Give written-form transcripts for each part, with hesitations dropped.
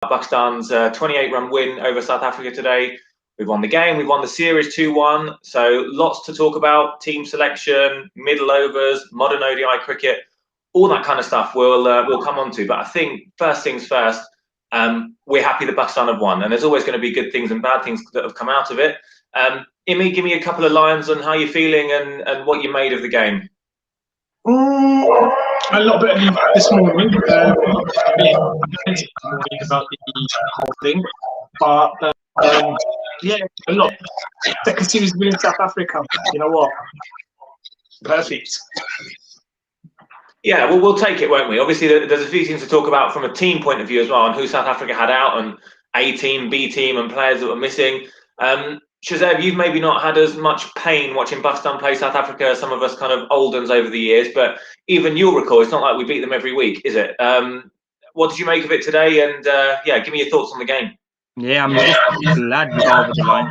Pakistan's 28-run win over South Africa today. We've won the game, we've won the series 2-1, so lots to talk about, team selection, middle overs, modern ODI cricket, all that kind of stuff we'll come on to. But I think first things first, we're happy that Pakistan have won, and there's always going to be good things and bad things that have come out of it. Imi, give me a couple of lines on how you're feeling and what you made of the game. A lot better than this morning. About the whole thing, but yeah, a lot. Second series win in South Africa. You know what? Perfect. Yeah, well, we'll take it, won't we? Obviously, there's a few things to talk about from a team point of view as well, and who South Africa had out, and A team, B team, and players that were missing. Shazeb, you've maybe not had as much pain watching Pakistan play South Africa as some of us kind of old uns over the years, but even you'll recall, it's not like we beat them every week, is it? What did you make of it today? And yeah, give me your thoughts on the game. Yeah, I'm just glad we got over the line.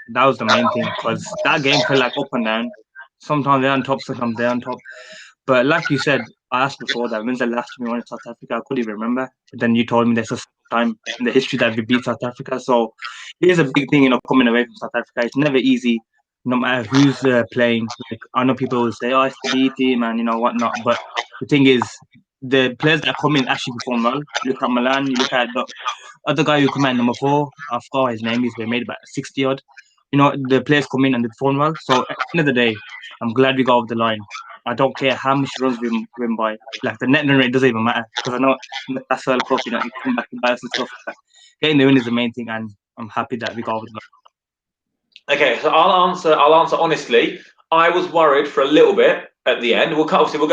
That was the main thing, because that game felt like up and down. Sometimes they're on top, sometimes they're on top. But like you said, I asked before that, when's the last time we won in South Africa? I couldn't even remember. But then you told me there's a time in the history that we beat South Africa. So it is a big thing, coming away from South Africa. It's never easy, no matter who's playing. Like, I know people will say, oh, it's the B team and, whatnot. But the thing is, the players that come in actually perform well. You look at Milan, you look at the other guy who come in number 4, I forgot what his name is, they made about 60 odd. The players come in and they perform well. So at the end of the day, I'm glad we got over the line. I don't care how much runs we win by. Like, the net run rate doesn't even matter, because I know that's World Cup, you come back and bias and stuff. Like, getting the win is the main thing, and I'm happy that we got over the line. Okay, so I'll answer honestly. I was worried for a little bit at the end. We'll go through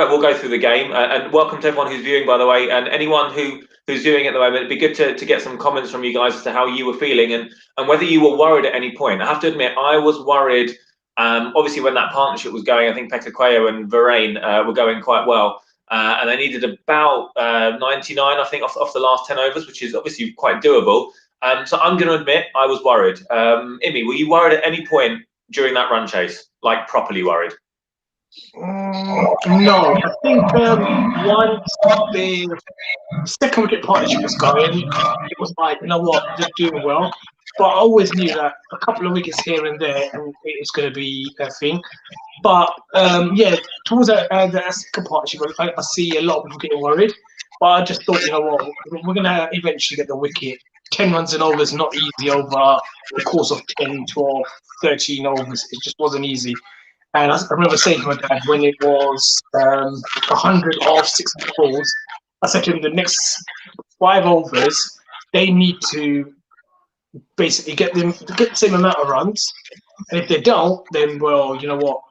the game, and welcome to everyone who's viewing, by the way, and anyone who's viewing at the moment. It'd be good to get some comments from you guys as to how you were feeling and whether you were worried at any point. I have to admit, I was worried. Obviously, when that partnership was going, I think Pekka and Varane were going quite well, and they needed about 99, I think, off the last 10 overs, which is obviously quite doable. So I'm going to admit I was worried. Imi, were you worried at any point during that run chase, like properly worried? No, I think once the second wicket partnership was going, it was like, you know what, they're doing well. But I always knew that a couple of wickets here and there, and it was going to be a thing. But yeah, towards the second partnership, I see a lot of people getting worried. But I just thought, you know what, we're going to eventually get the wicket. 10 runs and overs not easy over the course of 10, 12, 13 overs. It just wasn't easy. And I remember saying to my dad when it was 100 off 60 balls, I said to him, the next 5 overs, they need to basically get the same amount of runs. And if they don't, then, well, you know what,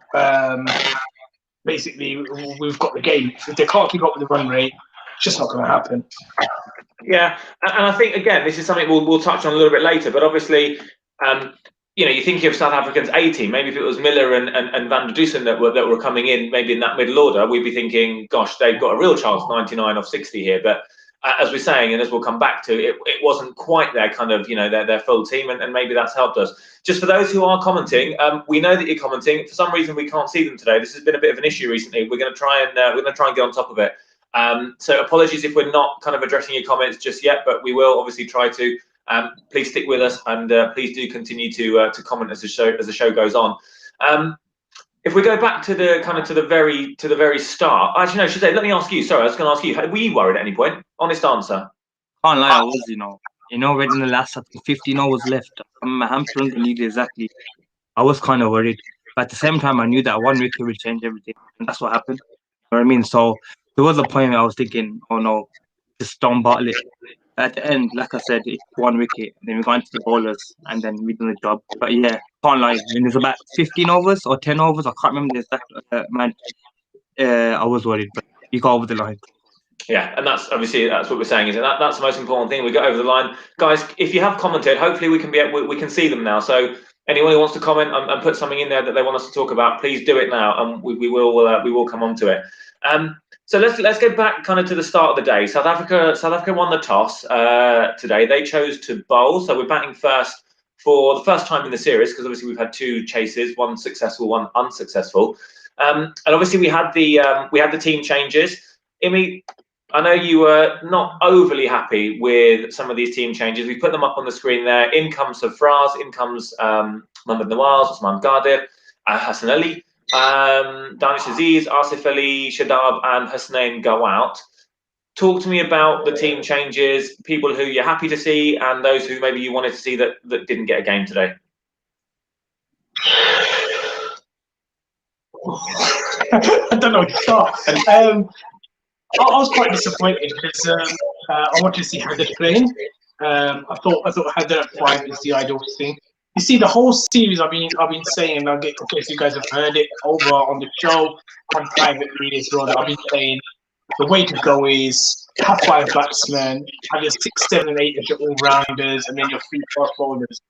basically we've got the game. If they can't keep up with the run rate, it's just not going to happen. Yeah, and I think, again, this is something we'll touch on a little bit later, but obviously, you think of South Africa's A team, maybe if it was Miller and Van der Dusen that were coming in, maybe in that middle order, we'd be thinking, gosh, they've got a real chance, 99 off 60 here. But as we're saying, and as we'll come back to, it wasn't quite their kind of, their full team, and maybe that's helped us. Just for those who are commenting, we know that you're commenting. For some reason, we can't see them today. This has been a bit of an issue recently. We're going to try and get on top of it. So apologies if we're not kind of addressing your comments just yet, but we will obviously try to. Please stick with us, and please do continue to comment as the show goes on. If we go back to the very start, actually no, Shazeb, let me ask you. Sorry, I was going to ask you. Were you worried at any point? Honest answer. Can't lie, I was. Right in the last 15 hours left, my hamstring needed exactly. I was kind of worried, but at the same time, I knew that one wicket would change everything, and that's what happened. You know what I mean? So there was a point where I was thinking, oh no, just don't bottle it. At the end, like I said, it's one wicket. Then we got into the bowlers, and then we done the job. But yeah, can't lie. When it was about 15 overs or 10 overs, I can't remember the exact amount. I was worried, but we got over the line. Yeah, and that's what we're saying, is that's the most important thing. We got over the line, guys. If you have commented, hopefully we can see them now. So anyone who wants to comment and put something in there that they want us to talk about, please do it now, and we will come on to it. So let's go back kind of to the start of the day. South Africa won the toss today. They chose to bowl, so we're batting first for the first time in the series, because obviously we've had 2 chases, one successful, one unsuccessful, and obviously we had the team changes. Imi, I know you were not overly happy with some of these team changes. We put them up on the screen there. In comes Safraz, in comes Mohamed Nawaz, Osman Ghadir, Hassan Ali, Danish Aziz, Asif Ali, Shadab, and Hasnain go out. Talk to me about the team changes, people who you're happy to see, and those who maybe you wanted to see that didn't get a game today. I don't know where to start. I was quite disappointed because I wanted to see Haddad playing. I thought Haddad at 5 is the ideal thing. You see, the whole series I've been saying, and I'll get in case you guys have heard it over on the show and privately as well. That I've been saying the way to go is have 5 batsmen, have your 6, 7, and 8 as your all rounders, and then your 3 fast bowlers.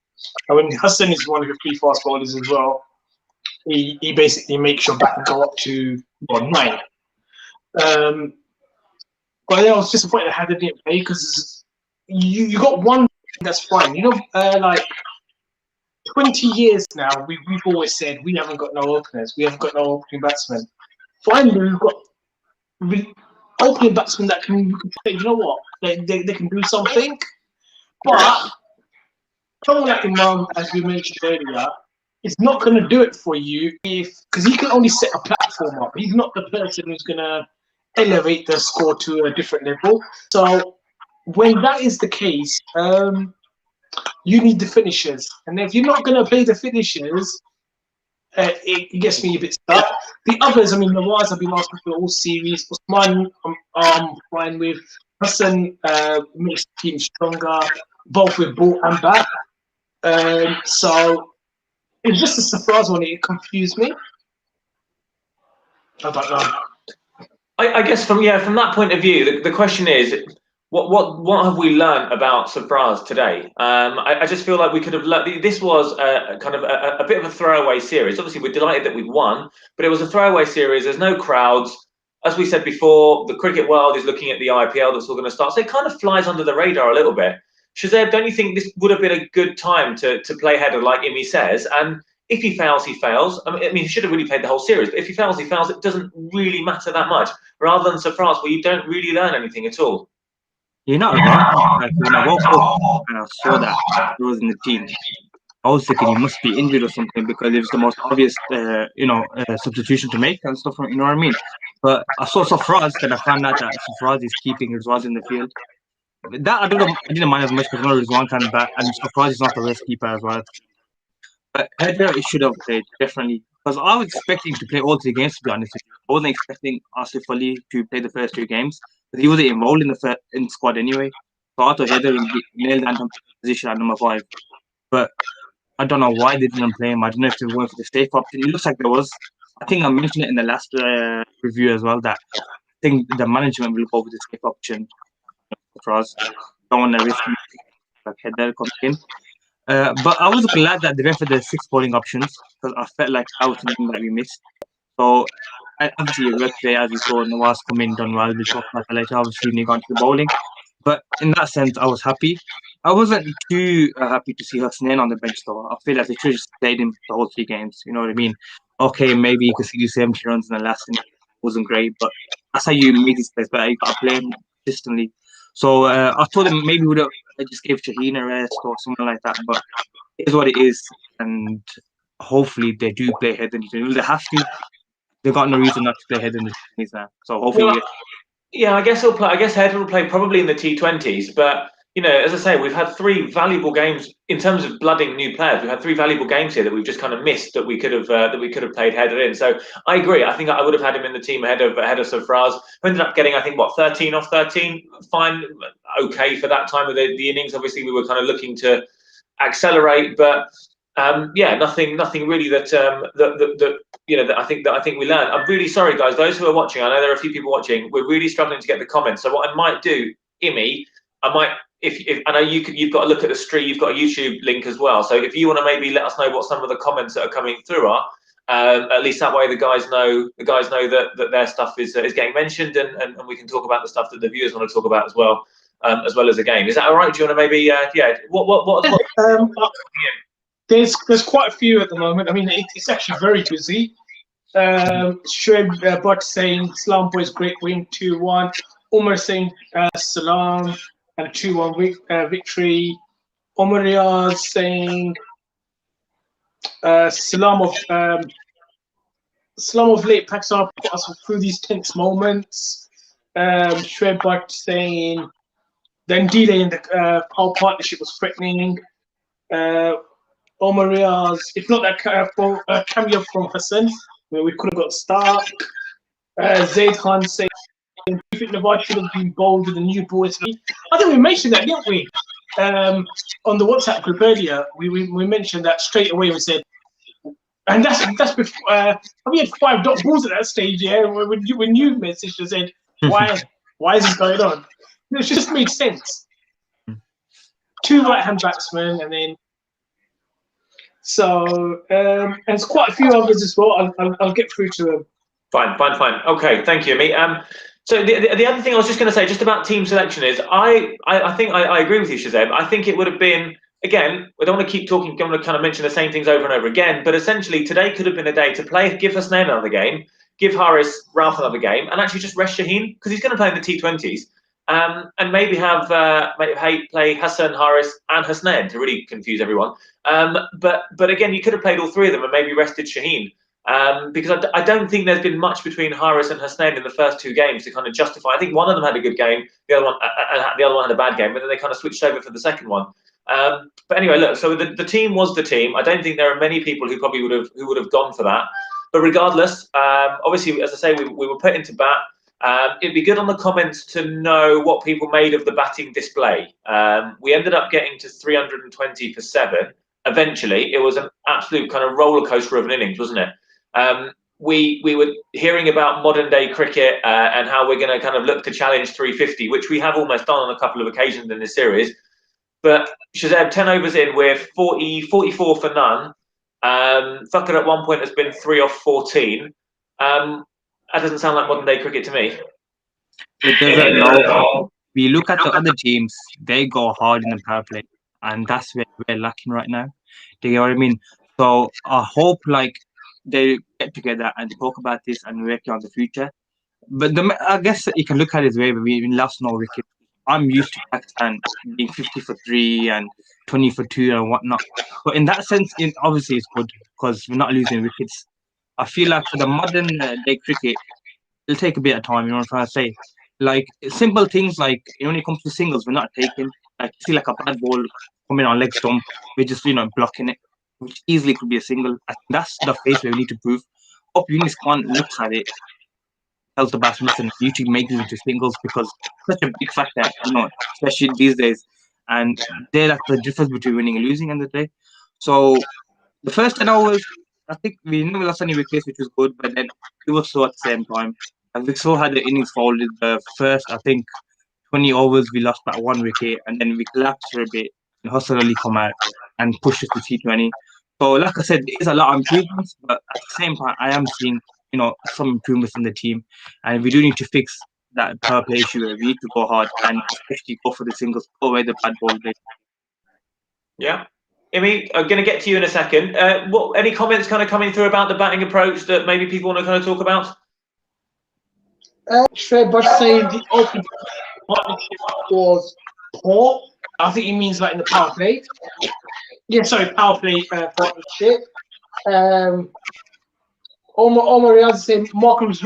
And when Hassan is one of your 3 fast bowlers as well, he basically makes your back go up to 9. But I was disappointed how they didn't play because you got one that's fine. Like 20 years now, we've always said we haven't got no openers, we haven't got no opening batsmen. Finally, we've got opening batsmen that can say, you know what, they can do something. But someone like Imam, as we mentioned earlier, is not going to do it for you because he can only set a platform up. He's not the person who's going to elevate the score to a different level. So when that is the case, you need the finishers. And if you're not going to play the finishers, it gets me a bit stuck. The others, I mean, Nawaz I've been asking for the whole series. Osman, I'm fine with. Hassan makes the team stronger, both with ball and bat. So it's just a surprise one. It confused me. I don't know. I guess from that point of view, the question is, what have we learned about Safraz today? I just feel like we could have learned. This was kind of a bit of a throwaway series. Obviously, we're delighted that we've won, but it was a throwaway series. There's no crowds. As we said before, the cricket world is looking at the IPL that's all going to start, so it kind of flies under the radar a little bit. Shazeb, don't you think this would have been a good time to play header like Imi says? And if he fails, he fails. I mean, he should have really played the whole series. But if he fails, he fails. It doesn't really matter that much. Rather than Safraz, where you don't really learn anything at all. You're not wrong. Like when I woke up and I saw that he was in the team, I was thinking he must be injured or something because it was the most obvious, substitution to make and stuff. You know what I mean? But I saw Safraz and I found out that Safraz is keeping Rizwan in the field. That I didn't mind as much because Rizwan can bat and Safraz is not the worst keeper as well. But Heather, it should have played, definitely. Because I was expecting to play all 3 games, to be honest with you. I wasn't expecting Asif Ali to play the first 2 games. Because he wasn't involved in the squad anyway. So I thought Heather would be nailed down position at number 5. But I don't know why they didn't play him. I don't know if they were going for the safe option. It looks like there was. I think I mentioned it in the last review as well, that I think the management will go with the safe option for us. Don't want to risk like Heather coming in. But I was glad that they went for the 6 bowling options because I felt like that was something that we missed. So obviously it worked there, as you saw Nawaz come in, done well. We'll talk about that later. Obviously, he got to the bowling. But in that sense, I was happy. I wasn't too happy to see Hasnain on the bench, though. I feel like they should have just played him the whole 3 games. You know what I mean? Okay, maybe you could see you 70 runs in the last inning. Wasn't great, but that's how you make these players better. You got to play him consistently. So I told them maybe we would have just gave Shaheen a rest or something like that. But it is what it is, and hopefully they do play head in the They have to. They've got no reason not to play head in the T20s now. So hopefully, yeah, I guess he'll play. I guess Head will play probably in the T20s. But as I say, we've had 3 valuable games in terms of blooding new players. We've had 3 valuable games here that we've just kind of missed that we could have played Header in. So I agree. I think I would have had him in the team ahead of Safraz. We ended up getting, I think, 13 off 13. Fine, okay for that time of the innings. Obviously, we were kind of looking to accelerate, but nothing really that I think we learned. I'm really sorry, guys. Those who are watching, I know there are a few people watching. We're really struggling to get the comments. So what I might do, Imi, I might, if I know you've got to look at the stream. You've got a YouTube link as well. So if you want to maybe let us know what some of the comments that are coming through are, at least that way the guys know that their stuff is getting mentioned, and we can talk about the stuff that the viewers want to talk about as well as the game. Is that all right? Do you want to maybe There's quite a few at the moment. I mean, it's actually very busy. Shoaib Bot saying Islam Boys great win 2-1. Umar saying Salam and a 2-1 victory. Omar Riaz saying Salam of late Pakistan put us through these tense moments. Shred Bhatt saying then delay in the power partnership was threatening. Omar Riaz, if not that cameo from Hassan, where we could have got stuck. Zaid Khan saying, do you think Navar should have been bold with the new boys? I think we mentioned that, didn't we? On the WhatsApp group earlier, we mentioned that straight away. We said, and that's before we had 5 dot balls at that stage. Yeah, when you messaged and said, why is this going on? It just made sense. 2 right-hand batsmen, and then and there's quite a few others as well. I'll get through to them. Fine. Okay, thank you, Amit. So the other thing I was just going to say, just about team selection, is I think I agree with you, Shazeb. I think it would have been, again, I don't want to keep talking, I'm going to kind of mention the same things over and over again, but essentially today could have been a day to give Hasnain another game, give Ralph another game, and actually just rest Shaheen, because he's going to play in the T20s, and maybe have play Hassan, Haris, and Hasnain to really confuse everyone. But again, you could have played all 3 of them and maybe rested Shaheen. Because I don't think there's been much between Haris and Hasnain in the first 2 games to kind of justify. I think one of them had a good game, the other one had a bad game, but then they kind of switched over for the second one. But anyway, look, so the team was the team. I don't think there are many people who probably would have gone for that. But regardless, obviously, as I say, we were put into bat. It'd be good on the comments to know what people made of the batting display. We ended up getting to 320 for 7. Eventually, it was an absolute kind of roller coaster of an innings, wasn't it? We were hearing about modern day cricket and how we're going to kind of look to challenge 350, which we have almost done on a couple of occasions in this series. But Shazeb, 10 overs in, we're 44 for none. Thucker at one point has been 3 off 14. That doesn't sound like modern day cricket to me. It doesn't know. We look at the other teams, they go hard in the power play, and that's where we're lacking right now. Do you get what I mean? So I hope they get together and talk about this and work on the future. But I guess you can look at it this way: we lost no wicket. I'm used to Pakistan being 50 for 3 and 20 for 2 and whatnot. So in that sense, obviously it's good because we're not losing wickets. I feel like for the modern day cricket, it'll take a bit of time. You know what I'm trying to say? Like simple things like when it comes to singles, we're not taking. Like see like a bad ball coming on leg stump, we're just blocking it, which easily could be a single. I think that's the phase where we need to prove. Hope Eunice Khan looks at it, tells the batsman, listen, you should make this into singles because such a big factor, especially these days. And they're like the difference between winning and losing in the day. So the first 10 overs, I think we never lost any wickets, which was good, but then it was so at the same time. And we saw how the innings folded. The first, I think, 20 overs, we lost about 1 wicket, and then we collapsed for a bit. And Hassan Ali come out and pushed us to T20. So, like I said, there's a lot of improvements, but at the same time, I am seeing, some improvements in the team, and we do need to fix that power play issue where we need to go hard and especially go for the singles, go away the bad ball. Yeah. Imi, I'm going to get to you in a second. Any comments kind of coming through about the batting approach that maybe people want to kind of talk about? Shred Bhatt saying the open partnership was poor. I think he means like in the power play. Yeah, sorry, power play partnership. Omar Riaz saying Markham's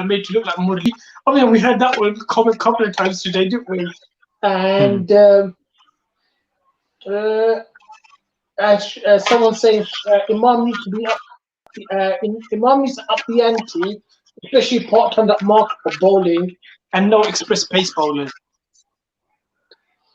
made to look like Murli. I mean, we heard that one comment a couple of times today, didn't we? And someone saying Imam needs to be up. Imam needs to up the ante, especially part-time that mark for bowling and no express pace bowling.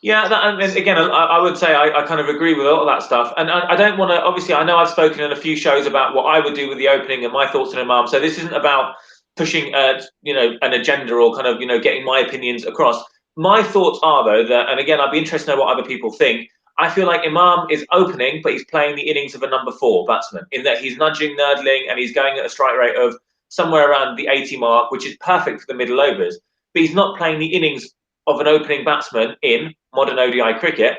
Yeah, and again, I would say I kind of agree with all of that stuff. And I don't want to, obviously, I know I've spoken in a few shows about what I would do with the opening and my thoughts on Imam. So this isn't about pushing, an agenda or kind of, getting my opinions across. My thoughts are, though, that, and again, I'd be interested to know what other people think. I feel like Imam is opening, but he's playing the innings of a number 4 batsman, in that he's nudging, nurdling, and he's going at a strike rate of somewhere around the 80 mark, which is perfect for the middle overs. But he's not playing the innings of an opening batsman in modern ODI cricket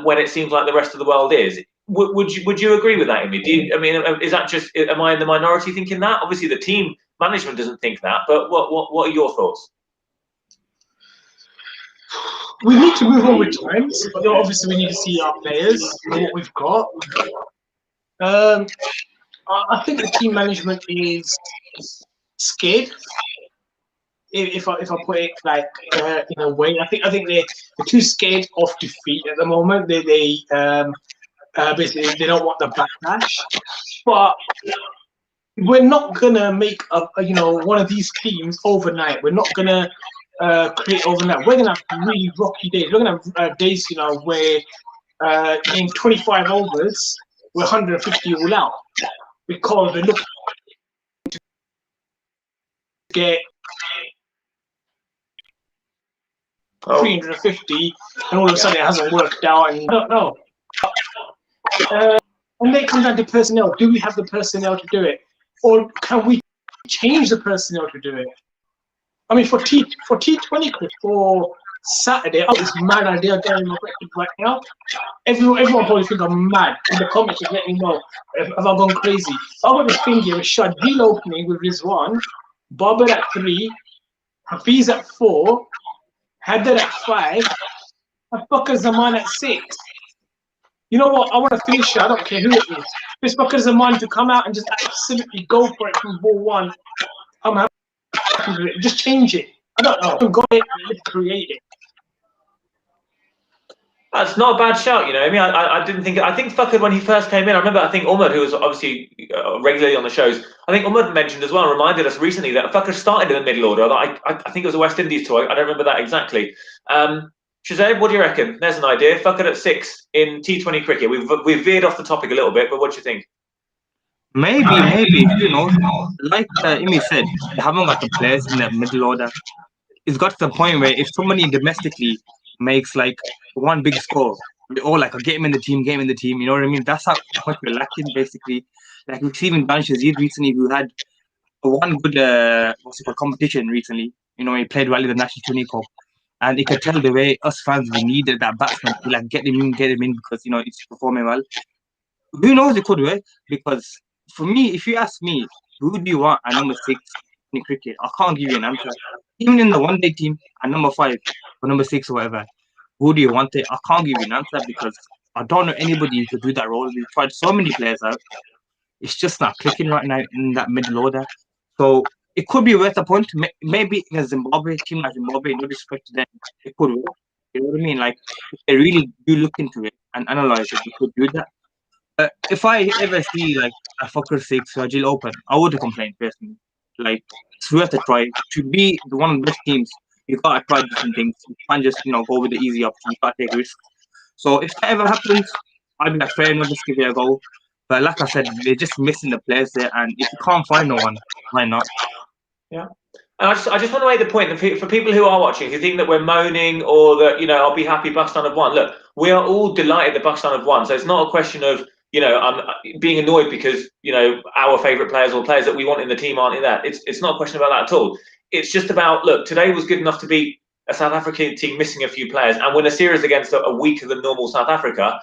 when it seems like the rest of the world is. Would you agree with that, Amy? Is that just, am I in the minority thinking that? Obviously, the team management doesn't think that, but what are your thoughts? We need to move on with times, but obviously we need to see our players and what we've got. I think the team management is scared. If I put it like in a way, I think they're too scared of defeat at the moment. They basically they don't want the backlash, but we're not gonna make one of these teams overnight. We're not gonna create overnight. We're gonna have really rocky days. We're gonna have days where in 25 overs we're 150 all out because we're looking to get 350 and all of a sudden it hasn't worked out, and I don't know. And then it comes down to personnel. Do we have the personnel to do it, or can we change the personnel to do it? I mean, for T20 for Saturday, it's a mad idea getting my record right now. Everyone probably think I'm mad. In the comments, just let me know if I've gone crazy. I've got this thing here with Shadil opening with Rizwan, Babar at 3, Hafiz at 4, Haider at 5, and Bakr Zaman at 6. You know what? I want to finish it. I don't care who it is. This Bakr Zaman to come out and just absolutely go for it from ball 1. I'm happy with it. Just change it. I don't know. Go ahead and create it. That's not a bad shout, you know. I mean, I didn't think. I think Fakir, when he first came in, I remember. I think Umar, who was obviously regularly on the shows, I think Umar mentioned as well, reminded us recently that Fakir started in the middle order. I think it was a West Indies tour. I don't remember that exactly. Shazeb, what do you reckon? There's an idea. Fakir at 6 in T20 cricket. We've veered off the topic a little bit, but what do you think? Maybe, you know, like Imi said, they haven't got the players in the middle order. It's got to the point where if somebody domestically makes like one big score, we all like, get him in the team, you know what I mean? That's how much we're lacking, basically. Like we've seen Dan Shazid recently, who had one good competition recently. You know, he played well in the National 20 Cup. And you could tell the way us fans, we needed that batsman to like get him in because, you know, he's performing well. Who knows, it could work? Because for me, if you ask me, who do you want at number 6 in cricket? I can't give you an answer. Even in the one-day team, at number 5 or number 6 or whatever, who do you want it? I can't give you an answer because I don't know anybody who could do that role. We've tried so many players out. It's just not clicking right now in that middle order. So it could be worth a point. Maybe in a Zimbabwe team like Zimbabwe, no disrespect to them, it could work. You know what I mean? Like, if they really do look into it and analyze it, we could do that. If I ever see like a Fakir 6 or Jill Open, I would complain personally. Like, it's worth a try. To be one of the best teams, you gotta try different things. You can't just, you know, go with the easy option. You gotta take risks. So if that ever happens, I'd be like, fair enough, just give it a go. But like I said, they're just missing the players there, and if you can't find no one, why not? Yeah. And I just want to make the point that for people who are watching, who think that we're moaning or that, you know, I'll be happy Pakistan have won. Look, we are all delighted that Pakistan have won. So it's not a question of, you know, I'm being annoyed because, you know, our favourite players or players that we want in the team aren't in that. It's not a question about that at all. It's just about, look, today was good enough to beat a South African team missing a few players and win a series against a weaker than normal South Africa.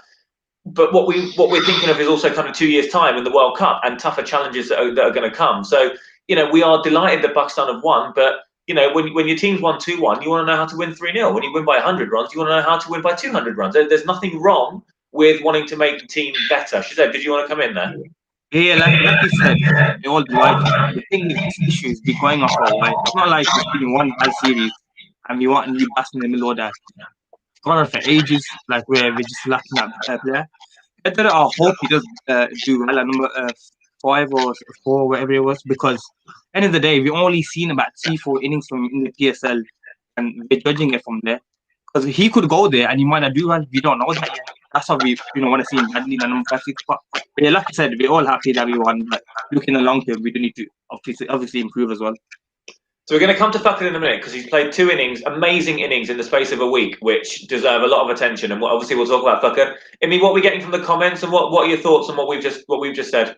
But what we're thinking of is also kind of 2 years' time in the World Cup and tougher challenges that are going to come. So, you know, we are delighted that Pakistan have won, but, you know, when your team's won 2-1, you want to know how to win 3-0. When you win by 100 runs, you want to know how to win by 200 runs. There's nothing wrong with wanting to make the team better. Shazeb, did you want to come in there? Yeah, like you said, they're all delighted. The thing is, this issue has been going on for a while. It's not like it's been one bad series and we want a new batsman in the middle order. It's gone on for ages, like where we're just lacking that player. I hope he does do well at number 5 or 4, whatever it was, because end of the day, we've only seen about 3-4 innings from in the PSL, and we're judging it from there. Because he could go there and he might not do well. We don't know that yet. That's why we, you know, want to see him badly in the number 5-6 spot. But yeah, like I said, we're all happy that we won, but looking in the long term, we do need to obviously improve as well. So we're going to come to Fakir in a minute because he's played 2 innings, amazing innings in the space of a week, which deserve a lot of attention. And obviously we'll talk about Fakir. I mean, what are we getting from the comments, and what are your thoughts on what we've just said?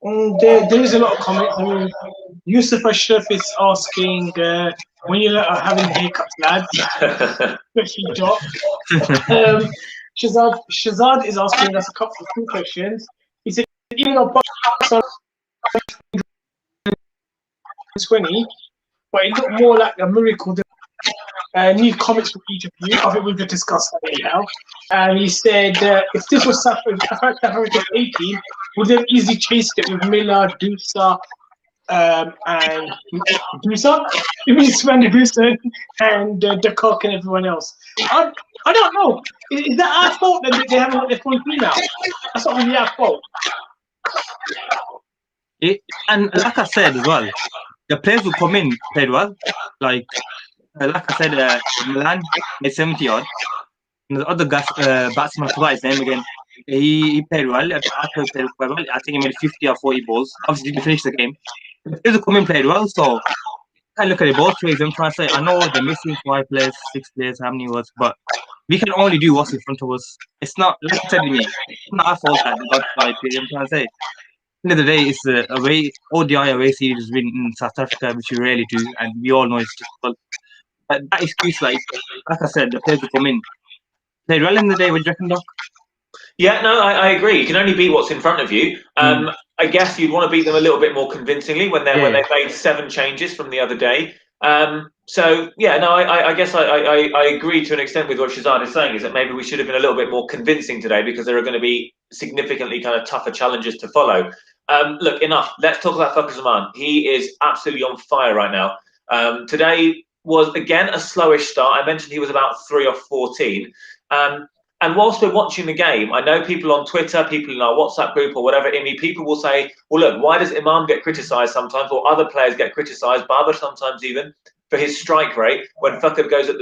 There is a lot of comments. I mean, Yusuf Ashraf is asking when you're having haircuts, lads. Especially Doc. Shazad is asking us a couple of 2 questions. He said, even though Pakistan 20, but it looked more like a miracle than need comments from each of you. I think we've discussed that anyhow. And he said, if this was South Africa's A team, would they have easily chased it with Miller, Dusa, and Dusa? It means Sven Dusa and De Kock and everyone else. I don't know. Is that our fault that they haven't got their full team out? That's not really our fault. And like I said as well, the players who come in played well. Like I said, Milan made 70 odd. And the other batsman, I forgot his name again. He played well. I played quite well. I think he made 50 or 40 balls. Obviously, didn't finish the game. The players who come in played well. So I look at it both ways. I'm trying to say, I know they're missing 5 players, 6 players, how many it was, but we can only do what's in front of us. It's not, like I said to me, it's not our fault that they got 5 players. I'm trying to say, end of the day, it's a ODI away series win in South Africa, which we rarely do, and we all know it's difficult. But that excuse, like I said, the players who come in played well in the day. What do you reckon, Doc? Yeah, no, I agree. You can only beat what's in front of you. I guess you'd want to beat them a little bit more convincingly when they made 7 changes from the other day. So yeah, no, I guess I agree to an extent with what Shazad is saying, is that maybe we should have been a little bit more convincing today, because there are going to be significantly kind of tougher challenges to follow. Look, enough. Let's talk about Fakhar Zaman. He is absolutely on fire right now. Today was again a slowish start. I mentioned he was about 3 or 14. And whilst we're watching the game, I know people on Twitter, people in our WhatsApp group or whatever, people will say, well, look, why does Imam get criticised sometimes, or other players get criticised, Babar sometimes even, for his strike rate when Fakhar goes at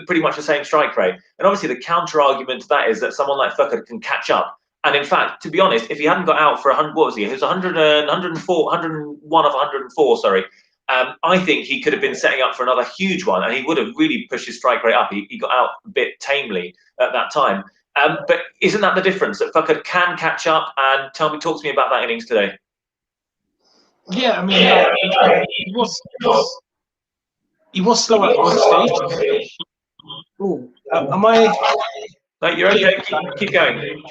pretty much the same strike rate? And obviously the counter argument to that is that someone like Fakhar can catch up. And in fact, to be honest, if he hadn't got out for 100, what was he? He was 104, 101 of 104, sorry. I think he could have been setting up for another huge one, and he would have really pushed his strike rate up. He got out a bit tamely at that time. But isn't that the difference, that Fakhar can catch up? And talk to me about that innings today. Yeah, I mean, he was slow at one stage. Oh, am I? No, you're okay. Keep going.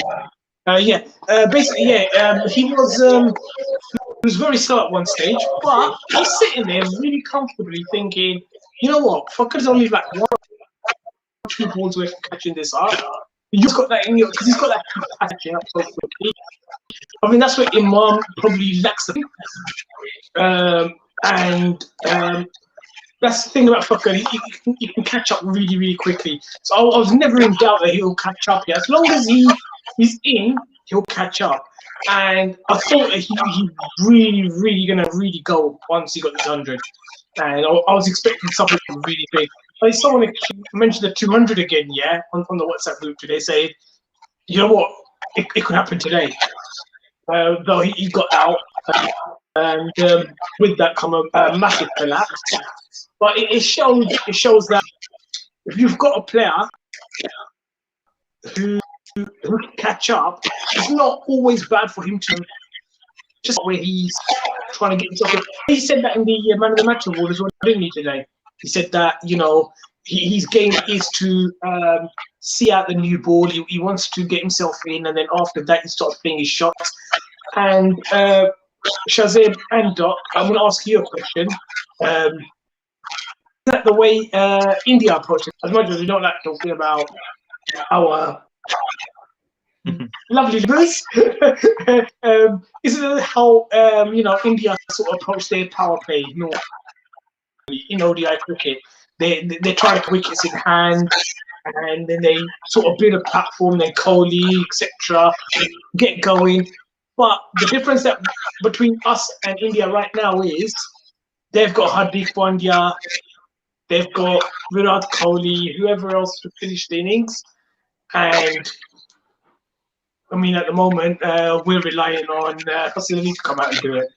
Basically, he was very slow at one stage, but he's sitting there really comfortably thinking, you know what, Fakhar's only like 1 or 2 balls away from catching this up. You just got that in your, because he's got that catching up so quickly. I mean, that's what Imam probably lacks. That's the thing about Fakhar, he can catch up really, really quickly. So I was never in doubt that he'll catch up here. As long as he's in, he'll catch up. And I thought that he really, really gonna really go once he got this 100. And I was expecting something really big. But someone mentioned the 200 again, yeah, on the WhatsApp group today, saying, you know what, it could happen today. Though he got out, and with that come a massive collapse. But it shows that if you've got a player who can catch up, it's not always bad for him to just where he's trying to get himself in. He said that in the Man of the Match award as well, didn't he, today? He said that, you know, his game is to see out the new ball. He wants to get himself in, and then after that, he starts playing his shots. And Shazib and Doc, I'm going to ask you a question. Is that the way India approached it? As much as we don't like talking about our lovely livers, isn't it how you know, India sort of approach their power play normally in ODI cricket? They try to wickets in hand, and then they sort of build a platform, then Kohli, etc., get going. But the difference that between us and India right now is they've got Hardik Pandya, they've got Virat Kohli, whoever else to finish the innings, and I mean, at the moment, we're relying on Hassan to come out and do it.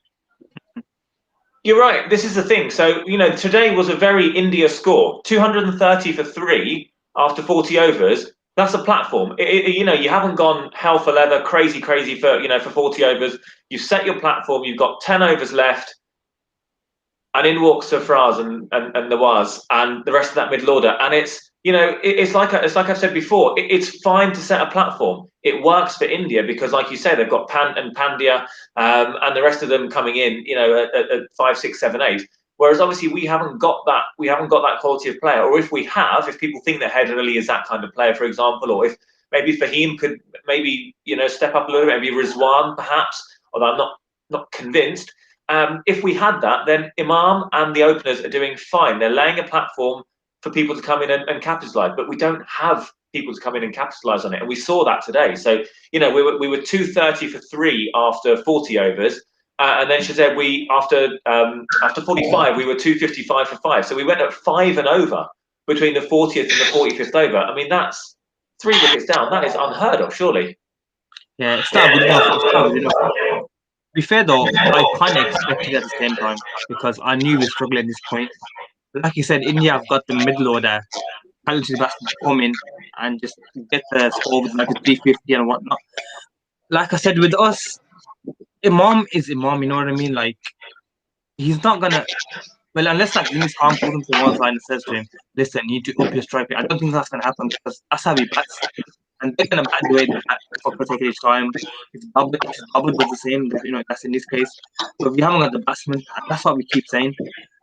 You're right. This is the thing. So, you know, today was a very India score. 230 for 3 after 40 overs. That's a platform. You know, you haven't gone hell for leather, crazy for, you know, for 40 overs. You've set your platform. You've got 10 overs left. And in walks Sarfraz and Nawaz and the rest of that middle order. And it's, you know, it's like I've said before, it's fine to set a platform. It works for India because, like you say, they've got Pandya and the rest of them coming in, you know, at 5, 6, 7, 8. Whereas obviously we haven't got that. We haven't got that quality of player. Or if we have, if people think that Head Ali is that kind of player, for example, or if maybe Fahim could maybe step up a little bit, maybe Rizwan perhaps. Although I'm not convinced. If we had that, then Imam and the openers are doing fine. They're laying a platform for people to come in and capitalise. But we don't have people to come in and capitalise on it, and we saw that today. So we were 230 for 3 after 40 overs, and then Shazeb, we after 45 we were 255 for 5. So we went at 5 and over between the 40th and the 45th over. I mean, that's 3 wickets down. That is unheard of, surely. Yeah, it's not good enough. It's not good enough. To be fair though, I kind of expected it at the same time because I knew we were struggling at this point. Like you said, India have got the middle order, talented batsmen to come in and just get the score with like a 350 and whatnot. Like I said, with us, Imam is Imam, you know what I mean? Like, he's not gonna. Well, unless like Louis Khan pulls him to one side and says to him, "Listen, you need to up your strike rate." I don't think that's gonna happen because that's how he bats, and they're gonna bat the way they bat for percentage time. If Babar does the same, that's in this case. But we haven't got the batsman, and that's what we keep saying.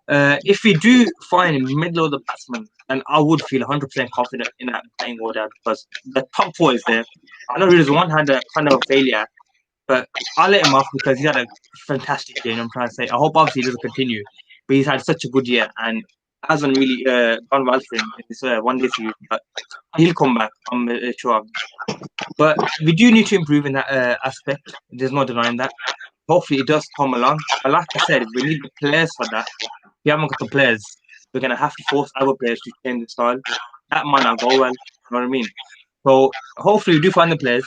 If we do find middle of the batsman, then I would feel 100% confident in that batting order because the top 4 is there. I know Rizwan had a kind of a failure, but I'll let him off because he's had a fantastic year. I'm trying to say. I hope obviously he doesn't continue, but he's had such a good year and hasn't really gone well for him in this one-day series. But he'll come back, I'm sure of it. But we do need to improve in that aspect. There's no denying that. Hopefully it does come along. But like I said, we need the players for that. If we haven't got the players, we're going to have to force our players to change the style. That might not go well. You know what I mean? So hopefully we do find the players.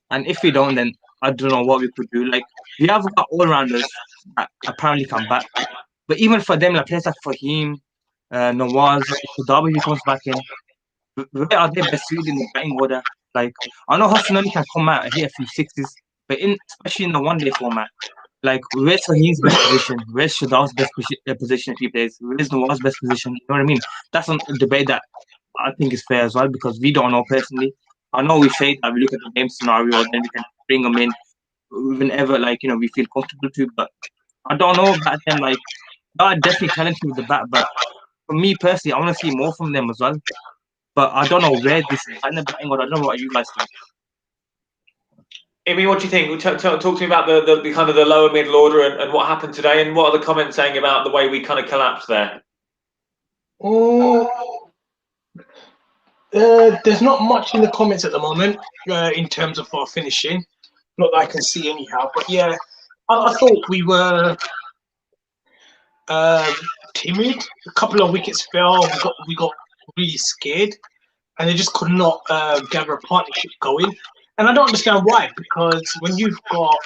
And if we don't, then I don't know what we could do. Like, we have got all-rounders that apparently come back. But even for them, like players like Fahim, Nawaz, Shadabi, if he comes back in, where are they best suited in the batting order? Like, I know Hassan Ali can come out and hit a few sixes, but especially in the one-day format, like, where's Fahim's best position? Where's Shadab's best position if he plays? Where's Nawaz's best position? You know what I mean? That's a debate that I think is fair as well because we don't know personally. I know we say that we look at the game scenario, then we can bring them in whenever, we feel comfortable to. But I don't know about them. Like, they are definitely talented with the bat, but for me personally, I want to see more from them as well. But I don't know where this is in the batting order. I don't know what you guys think. Amy, what do you think? Talk to me about the kind of the lower middle order and what happened today, and what are the comments saying about the way we kind of collapsed there? There's not much in the comments at the moment in terms of our finishing. Not that I can see anyhow, but yeah, I thought we were timid. A couple of wickets fell. We got really scared, and they just could not gather a partnership going. And I don't understand why, because when you've got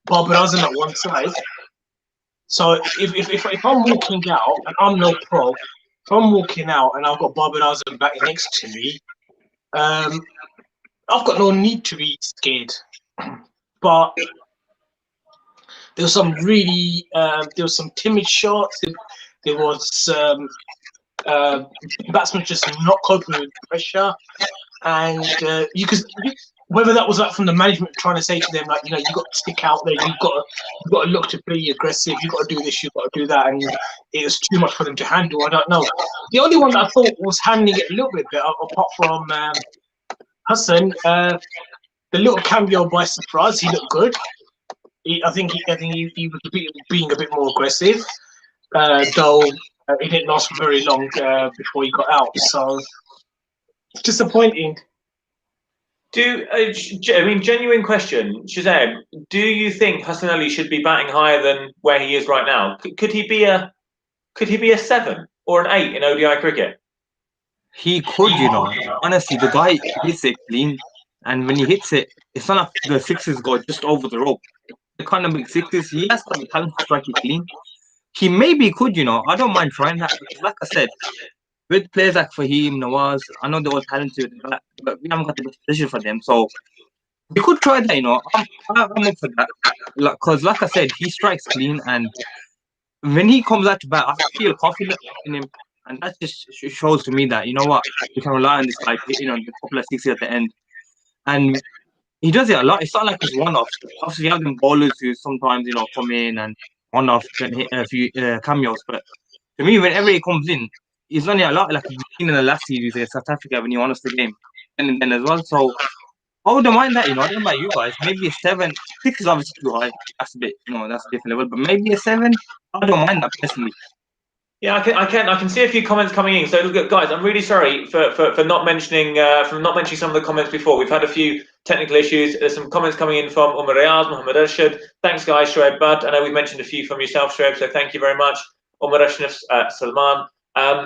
Babar Azam at one side, so if I'm walking out and I'm no pro, if I'm walking out and I've got Babar Azam back next to me, I've got no need to be scared. But there was some really, there was some timid shots. There was batsmen just not coping with pressure, and you could. Whether that was like from the management trying to say to them, like, you got to stick out there, you've got to look to play aggressive, you've got to do this, you've got to do that, and it was too much for them to handle. I don't know. The only one that I thought was handling it a little bit better, apart from Hassan, the little cameo by Surprise, he looked good. I think he was being a bit more aggressive, though it didn't last for very long before he got out. So it's disappointing. Genuine question, Shazam, do you think Hassan Ali should be batting higher than where he is right now? Could he be a 7 or an 8 in ODI cricket? He could, honestly, the guy hits it clean, and when he hits it, it's not like the sixes go just over the rope. The kind of big sixes, he has got the talent to strike it clean. He maybe could, I don't mind trying that. Like I said, with players like Fahim, Nawaz, I know they're all talented, but we haven't got the best position for them. So we could try that, I'm up for that. Because, like I said, he strikes clean, and when he comes out to bat, I feel confident in him. And that just shows to me that, you know what, we can rely on this guy, the couple of sixes at the end. And he does it a lot. It's not like it's one-offs. Obviously, you have them bowlers who sometimes, come in and on-off, can hit a few cameos. But to me, whenever he comes in, he's only a lot like we've seen in the last series against South Africa when he won us the game, and then as well. So I wouldn't mind that. I don't know about you guys. Maybe a 7. 6 is obviously too high. That's a bit, that's a different level. But maybe a 7. I don't mind that personally. Yeah, I can see a few comments coming in. So look, guys, I'm really sorry for not mentioning some of the comments before. We've had a few technical issues. There's some comments coming in from Umar Riyaz, Mohammed Rashid. Thanks, guys, Shoaib Bud. I know we've mentioned a few from yourself, Shoaib, so thank you very much. Umar Rashid, Salman.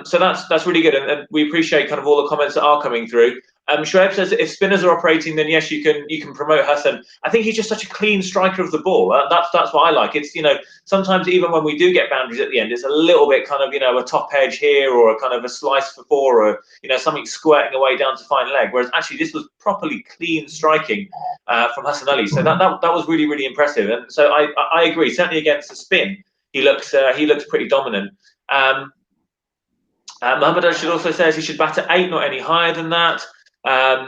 So that's really good, and we appreciate kind of all the comments that are coming through. Shoaib says if spinners are operating, then yes, you can promote Hassan. I think he's just such a clean striker of the ball. That's what I like. It's sometimes even when we do get boundaries at the end, it's a little bit kind of a top edge here or a kind of a slice for four or something squirting away down to fine leg. Whereas actually this was properly clean striking from Hassan Ali. So that was really, really impressive. And so I agree. Certainly against the spin, he looks pretty dominant. Mohammed Rashid also says he should bat at 8, not any higher than that.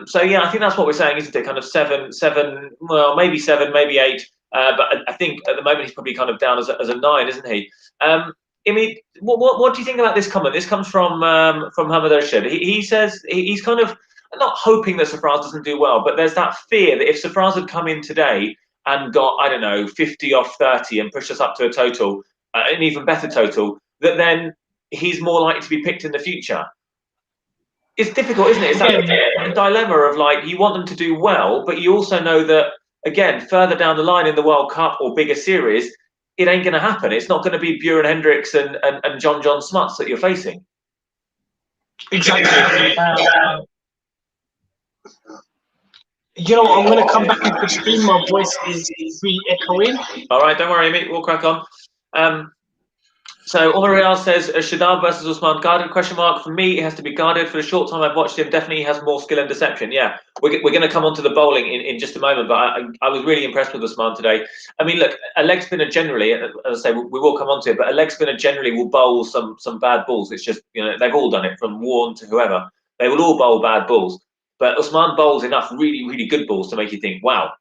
So yeah, I think that's what we're saying, isn't it? Kind of 7, well, maybe 7, maybe 8. But I think at the moment he's probably kind of down as a 9, isn't he? I mean, what do you think about this comment? This comes from Mohammed Rashid. He says he's kind of not hoping that Sarfraz doesn't do well, but there's that fear that if Sarfraz had come in today and got, I don't know, 50 off 30 and pushed us up to a total, an even better total, that then he's more likely to be picked in the future. It's difficult, isn't it? It's that dilemma of like you want them to do well, but you also know that again, further down the line in the World Cup or bigger series, it ain't going to happen. It's not going to be Buren Hendricks and John Smuts that you're facing. Exactly. I'm going to come back into the stream. My voice is re-echoing. All right, don't worry, mate. We'll crack on. So Omar Real says Shadab versus Usman guarded ? For me, it has to be guarded. For the short time I've watched him, definitely he has more skill and deception. Yeah, we're going to come on to the bowling in just a moment, but I was really impressed with Usman today. I mean, look, a leg spinner generally, as I say, we will come on to it, but a leg spinner generally will bowl some bad balls. It's just, they've all done it, from Warren to whoever. They will all bowl bad balls. But Usman bowls enough really, really good balls to make you think, wow,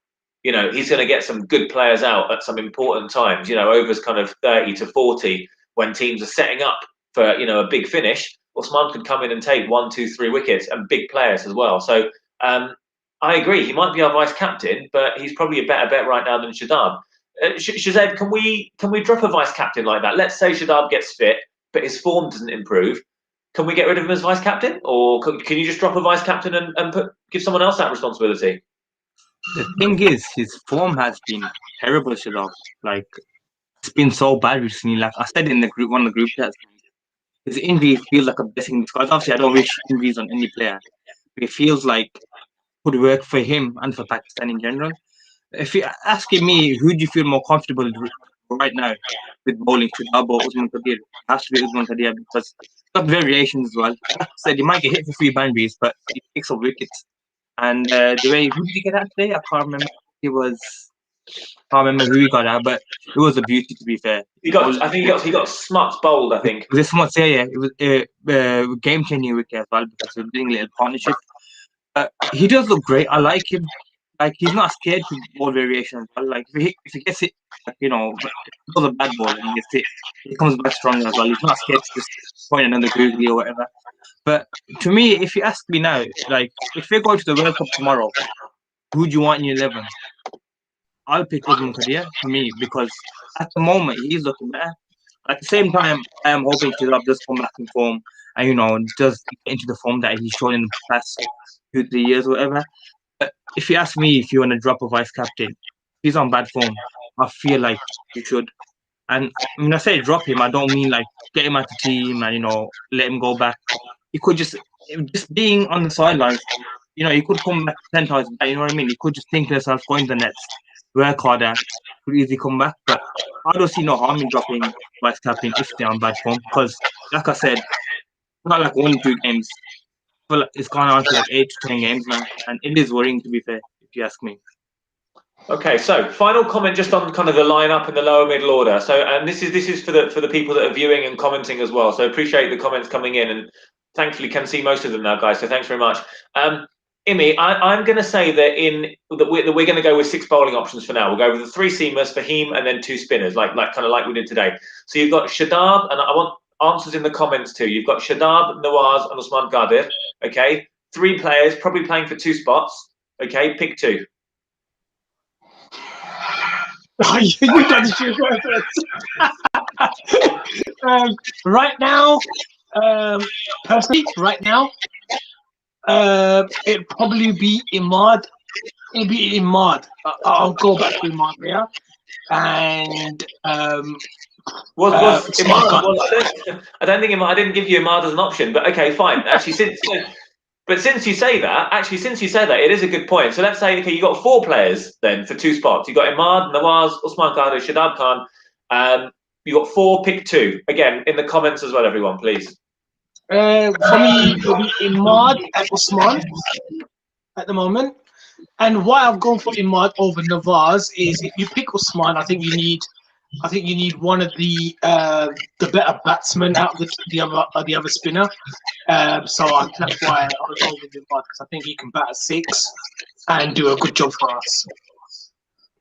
he's going to get some good players out at some important times, overs kind of 30 to 40. When teams are setting up for a big finish, Usman could come in and take 1, 2, 3 wickets, and big players as well. So I agree, he might be our vice captain, but he's probably a better bet right now than Shadab. Shazed, can we drop a vice captain like that? Let's say Shadab gets fit, but his form doesn't improve. Can we get rid of him as vice captain, or can you just drop a vice captain and give someone else that responsibility? The thing is, his form has been terrible, Shadab. Like, it's been so bad recently. Like I said in one of the group chats, his injury feels like a blessing in disguise. Obviously, I don't wish injuries on any player, but it feels like it would work for him and for Pakistan in general. If you're asking me, who do you feel more comfortable right now with bowling, Shadab or Usman Qadir? It has to be Usman Qadir because he's got variations as well. Like I said, he might get hit for 3 boundaries, but he picks up wickets. And the way, who did he get at today? I can't remember. I can't remember who he got at, but it was a beauty, to be fair. He got Smuts bowled, I think. Was it Smuts? Yeah. It was a game-changing wicket as well because we're doing a little partnership. He does look great. I like him. Like, he's not scared to ball variation as well. Like, if he gets it, if he does a bad ball and he gets it, he comes back stronger as well. He's not scared to just point another googly or whatever. But to me, if you ask me now, like, if we're going to the World Cup tomorrow, who do you want in your 11? I'll pick Usman Qadir for me because at the moment he's looking better. At the same time, I am hoping Shadab does come back in form and does get into the form that he's shown in the past 2-3 years or whatever. But if you ask me if you want to drop a vice captain, if he's on bad form, I feel like you should. And when I say drop him, I don't mean like get him out the team and let him go back. He could just being on the sidelines. He could come back 10 times. You know what I mean? He could just think to himself, go in the nets, work harder, could easily come back. But I don't see no harm in dropping vice captain if they're on bad form because, like I said, it's not like 1 or 2 games. I feel like it's gone on to like 8 to 10 games now, and it is worrying, to be fair, if you ask me. Okay, so final comment just on kind of the lineup in the lower middle order. So, and this is for the people that are viewing and commenting as well. So appreciate the comments coming in, and thankfully can see most of them now, guys. So thanks very much. Imi, I'm going to say that we're going to go with 6 bowling options for now. We'll go with the 3 seamers, Fahim, and then 2 spinners, like kind of like we did today. So you've got Shadab, and I want answers in the comments too. You've got Shadab, Nawaz, and Usman Qadir. Okay, 3 players, probably playing for 2 spots. Okay, pick 2. You got to choose first. Right now, personally, right now, it'd probably be Imad. It'd be Imad. I'll go back to Imad here. And Was Imad? I don't think Imad. I didn't give you Imad as an option, but okay, fine. Actually, since you say that, it is a good point. So let's say, okay, you got 4 players then for 2 spots. You got Imad, Nawaz, Usman Qadir, Shadab Khan. You got 4. Pick 2. Again, in the comments as well, everyone, please. For me, it'll be Imad and Usman at the moment. And why I've gone for Imad over Nawaz is if you pick Usman, I think you need one of the better batsmen out of the other spinner. That's why I was over with Imad, because I think he can bat at 6 and do a good job for us.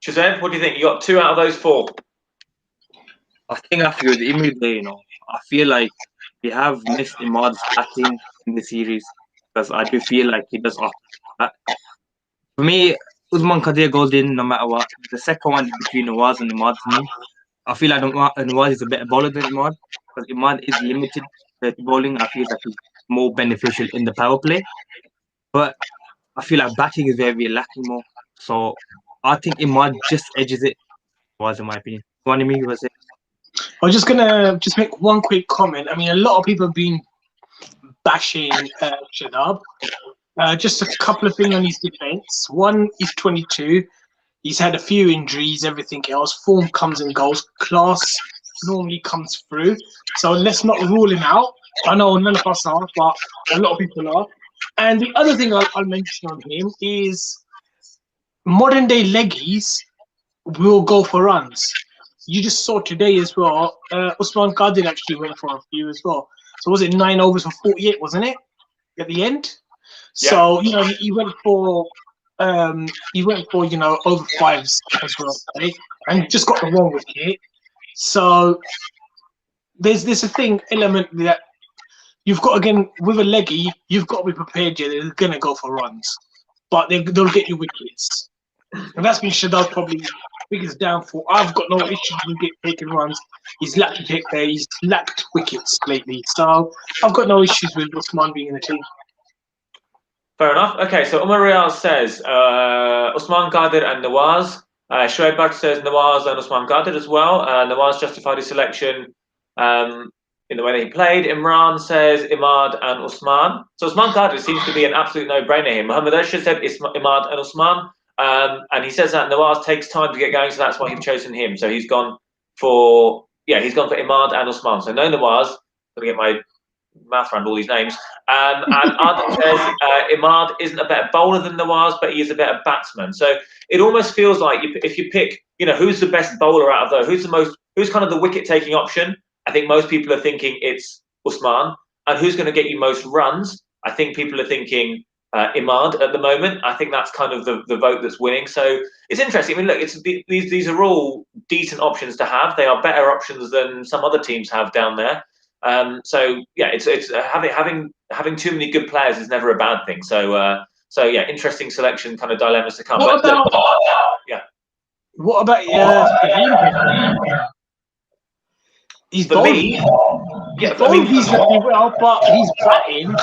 Shazam, what do you think? You got 2 out of those 4. I think I have to go with Imad there, you know. I feel like we have missed Imad's batting in the series because I do feel like he does. For me, Usman Qadir goes in no matter what. The second one is between Nawaz and Imad for me. I feel like Nawaz is a better bowler than Imad because Imad is limited to bowling. I feel like he's more beneficial in the power play. But I feel like batting is where we're lacking more. So I think Imad just edges it, was in my opinion. What do you say? I was just gonna make one quick comment. I mean, a lot of people have been bashing Shadab. Just a couple of things on his defense. One, he's 22. He's had a few injuries, everything else. Form comes and goes. Class normally comes through. So let's not rule him out. I know none of us are, but a lot of people are. And the other thing I'll mention on him is modern day leggies will go for runs. You just saw today as well, Usman Qadir actually went for a few as well. So was it 9 overs for 48, wasn't it, at the end? Yeah. So, you know, he went for over 5s as well, right? And just got the wrong wicket. So there's this element that you've got, again, with a leggy, you've got to be prepared. Yeah, they're going to go for runs, but they'll get you wickets. And that's been Shadab's probably biggest downfall. I've got no issues with taking runs. He's lacked wickets lately. So I've got no issues with Usman being in the team. Fair enough. Okay, so Umar Riaz says Usman Qadir and Nawaz. Shoaib Bakr says Nawaz and Usman Qadir as well. Nawaz justified his selection in the way that he played. Imran says Imad and Usman. So Usman Qadir seems to be an absolute no-brainer here. Muhammad Ashar said Imad and Usman. And he says that Nawaz takes time to get going, so that's why he's chosen him. So he's gone for Imad and Usman. So no Nawaz. I'm going to get my mouth around all these names. And Adam says Imad isn't a better bowler than Nawaz, but he is a better batsman. So it almost feels like if you pick, you know, who's the best bowler out of those, who's kind of the wicket-taking option? I think most people are thinking it's Usman. And who's going to get you most runs? I think people are thinking Imad at the moment. I think that's kind of the vote that's winning. So it's interesting. I mean, look, these are all decent options to have. They are better options than some other teams have down there. So yeah, it's having too many good players is never a bad thing. So yeah, interesting selection, kind of dilemmas to come. What about he's for bowling. Me? Yeah, I mean, he's looking well, but he's batting.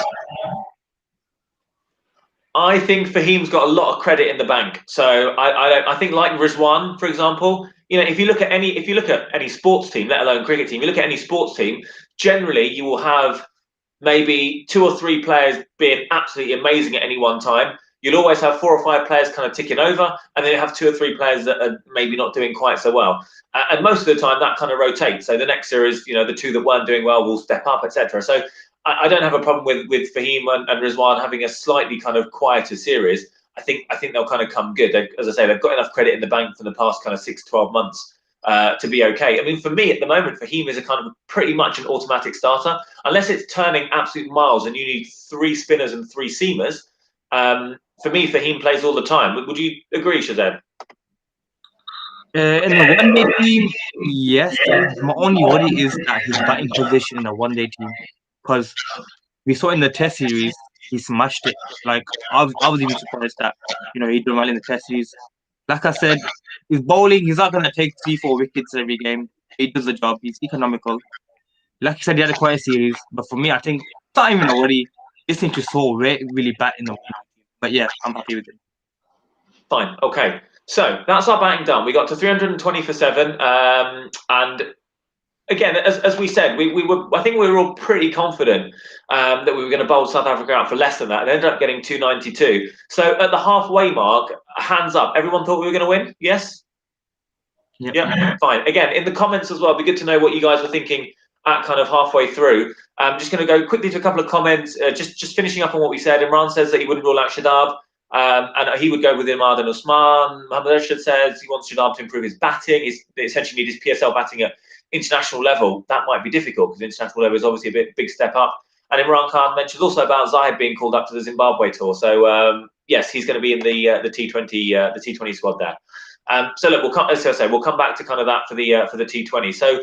I think Fahim's got a lot of credit in the bank. So I think like Rizwan, for example, you know, if you look at any sports team, let alone cricket team, you look at any sports team, generally you will have maybe 2 or 3 players being absolutely amazing at any one time. You'll always have 4 or 5 players kind of ticking over, and then you have 2 or 3 players that are maybe not doing quite so well. And most of the time that kind of rotates. So the next series, you know, the 2 that weren't doing well will step up, etc. So I don't have a problem with Fahim and Rizwan having a slightly kind of quieter series. I think they'll kind of come good. As I say, they've got enough credit in the bank for the past kind of 6-12 months to be okay. I mean, for me at the moment, Fahim is a kind of pretty much an automatic starter, unless it's turning absolute miles and you need 3 spinners and 3 seamers. for me, Fahim plays all the time. Would you agree, Shazad? In the one-day team, yes. My only worry is that his batting position in a one-day team, because we saw in the Test series he smashed it. Like I was even surprised that he did well in the Test series. Like I said, his bowling, he's not gonna take 3-4 wickets every game. He does the job. He's economical. Like you said, he had a quiet series, but for me, I think it's not even a worry. This thing to so really bad in the one-day team. But yeah, I'm happy with it. Fine. Okay. So that's our batting done. We got to 320 for 7. And again, as we said, I think we were all pretty confident that we were going to bowl South Africa out for less than that. They ended up getting 292. So at the halfway mark, hands up. Everyone thought we were going to win? Yes? Yep. Yeah. Fine. Again, in the comments as well, it'd be good to know what you guys were thinking at kind of halfway through. I'm just going to go quickly to a couple of comments, just finishing up on what we said. Imran says that he wouldn't rule out Shadab. And he would go with Imad and Usman. Mohammad Rashid says he wants Shadab to improve his batting. He essentially needs his PSL batting at international level. That might be difficult because international level is obviously a big step up. And Imran Khan mentions also about Zahid being called up to the Zimbabwe tour. So yes, he's going to be in the T20 squad there. So look, we'll come back to kind of that for the T20. So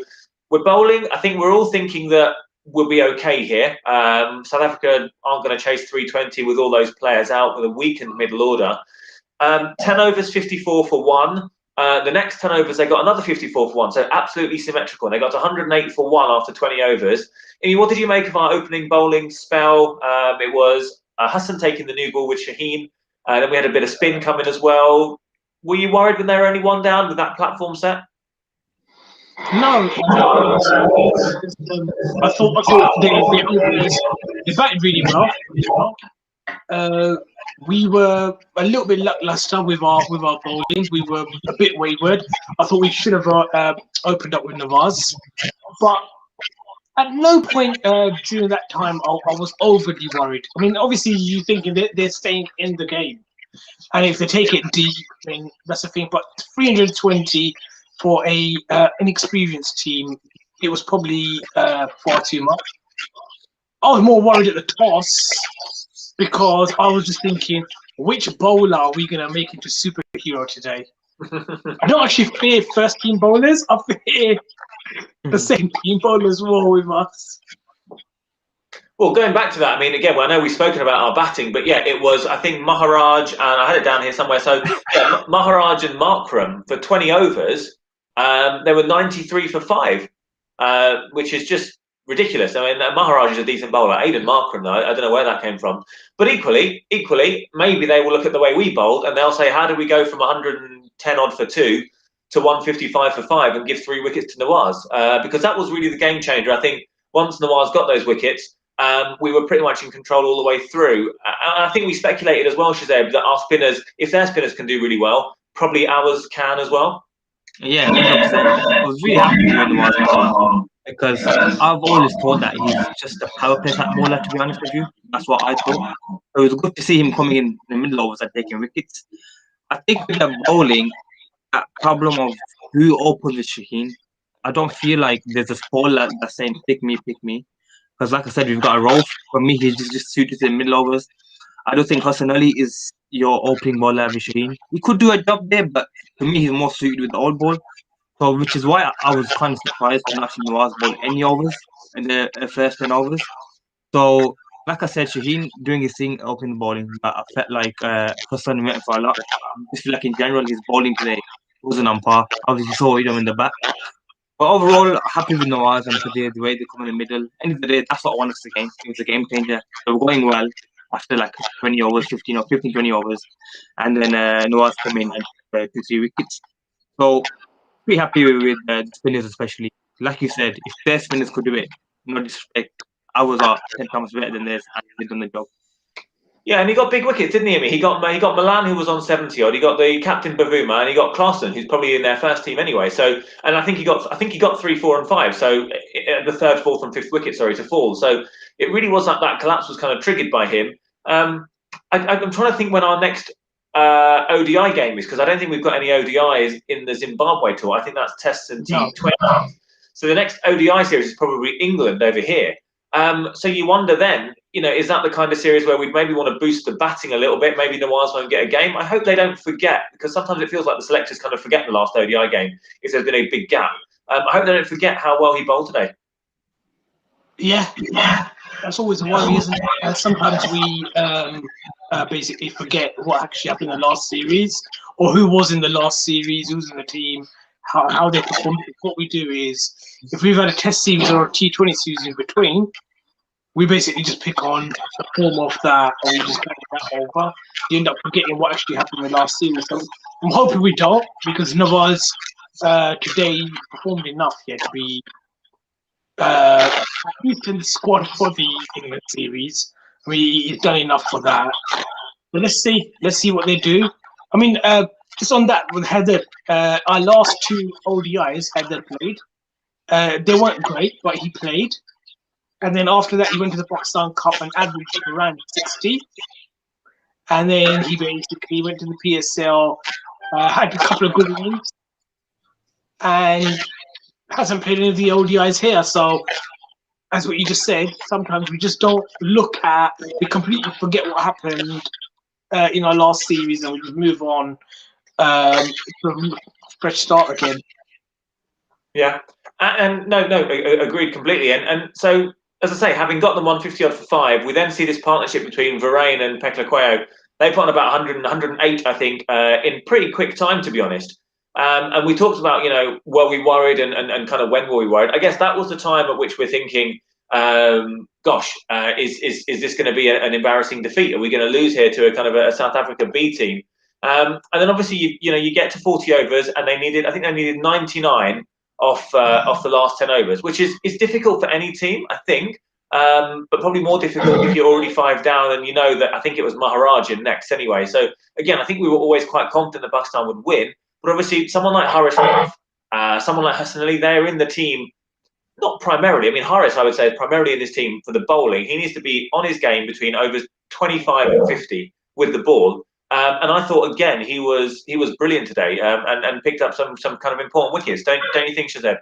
we're bowling. I think we're all thinking that we'll be okay here. South Africa aren't going to chase 320 with all those players out with a weakened middle order. 10 overs, 54 for 1. The next 10 overs, they got another 54 for 1, so absolutely symmetrical. And they got 108 for 1 after 20 overs. Amy, what did you make of our opening bowling spell? It was Hassan taking the new ball with Shaheen. Then we had a bit of spin coming as well. Were you worried when they were only 1 down with that platform set? No, I thought they batted really well. We were a little bit lackluster with our bowling. We were a bit wayward. I thought we should have opened up with Nawaz, but at no point during that time I was overly worried. I mean, obviously you're thinking they're staying in the game, and if they take it deep, I mean that's the thing. But 320 for a inexperienced team, it was probably far too much. I was more worried at the toss because I was just thinking, which bowler are we going to make into superhero today? I don't actually fear first team bowlers. I fear the second team bowlers more with us. Well, going back to that, I mean, again, I know we've spoken about our batting, but yeah, it was, I think, Maharaj, and I had it down here somewhere. So yeah, Maharaj and Markram for 20 overs, they were 93 for 5, which is just ridiculous. I mean, Maharaj is a decent bowler. Aidan Markram, though, I don't know where that came from. But equally, maybe they will look at the way we bowled and they'll say, how do we go from 110 odd for 2 to 155 for 5 and give 3 wickets to Nawaz? Because that was really the game changer. I think once Nawaz got those wickets, we were pretty much in control all the way through. I think we speculated as well, Shazeb, that our spinners, if their spinners can do really well, probably ours can as well. Yeah, 100%. I was really happy with Nawaz because I've always thought that he's just a power play type bowler, to be honest with you. That's what I thought. So it was good to see him coming in the middle overs and taking wickets. I think with the bowling, that problem of who opens with Shaheen, I don't feel like there's a bowler that's saying pick me. Because like I said, we've got a Rolf. For me, he's just suited to the middle overs. I don't think Hassan Ali is your opening bowler with Shaheen. He could do a job there, but to me, he's more suited with the old ball. So, which is why I was kind of surprised when actually Nawaz bowled any overs in the first 10 overs. So, like I said, Shaheen doing his thing, opening the bowling, but I felt like Hassan went for a lot. I just feel like in general, his bowling today wasn't on par. Obviously, saw in the back. But overall, happy with Nawaz and today, the way they come in the middle. End of the day, that's what I wanted to the game. It was a game changer. They were going well after like 20 overs, 15, 20 overs. And then Nawaz come in and 2-3 wickets. So, pretty happy with the spinners, especially. Like you said, if their spinners could do it, no disrespect, ours are 10 times better than theirs, and they've done the job. Yeah, and he got big wickets, didn't he? I mean, he got Milan, who was on 70 odd. He got the captain Bavuma, and he got Klaassen, who's probably in their first team anyway. So, and I think he got 3, 4, and 5. So the third, fourth, and fifth wicket, to fall. So it really was that collapse was kind of triggered by him. I'm trying to think when our next ODI game is, because I don't think we've got any ODIs in the Zimbabwe tour. I think that's Tests and T20. So the next ODI series is probably England over here. So you wonder then, is that the kind of series where we'd maybe want to boost the batting a little bit? Maybe Nawaz won't get a game. I hope they don't forget, because sometimes it feels like the selectors kind of forget the last ODI game if there's been a big gap. I hope they don't forget how well he bowled today. Yeah, that's always a worry, isn't it? Sometimes we basically forget what actually happened in the last series, or who was in the last series, who's in the team, how they performed. What we do is, if we've had a test series or a T20 series in between, we basically just pick on the form of that, and we just carry that over. You end up forgetting what actually happened in the last series. So I'm hoping we don't, because Nawaz today performed enough yet to be at least in the squad for the England series. I mean, he's done enough for that. But let's see what they do. I mean, just on that with Heather, our last two ODIs Heather played. They weren't great, but he played. And then after that, he went to the Pakistan Cup and averaged around 60. And then he basically went to the PSL, had a couple of good innings, and hasn't played any of the ODIs here. So, as what you just said, sometimes we just don't look at, we completely forget what happened in our last series, and we just move on to a fresh start again. Yeah, and no, agreed completely. And so, as I say, having got them 150 odd for 5, we then see this partnership between Varane and Peclaqueo. They put on about 100 and 108, I think, in pretty quick time, to be honest. And we talked about, were we worried and kind of when were we worried? I guess that was the time at which we're thinking, gosh, is this going to be an embarrassing defeat? Are we going to lose here to a kind of a South Africa B team? And then obviously, you get to 40 overs, and I think they needed 99 off the last 10 overs, which is difficult for any team, I think, but probably more difficult if you're already 5 down and you know that I think it was Maharajan next anyway. So again, I think we were always quite confident that Pakistan would win, but obviously someone like Haris Rauf, someone like Hassan Ali, they're in the team, not primarily. I mean, Haris, I would say, is primarily in this team for the bowling. He needs to be on his game between overs 25 and 50 with the ball. And I thought again he was brilliant today, and picked up some kind of important wickets. Don't you think, Shazeb?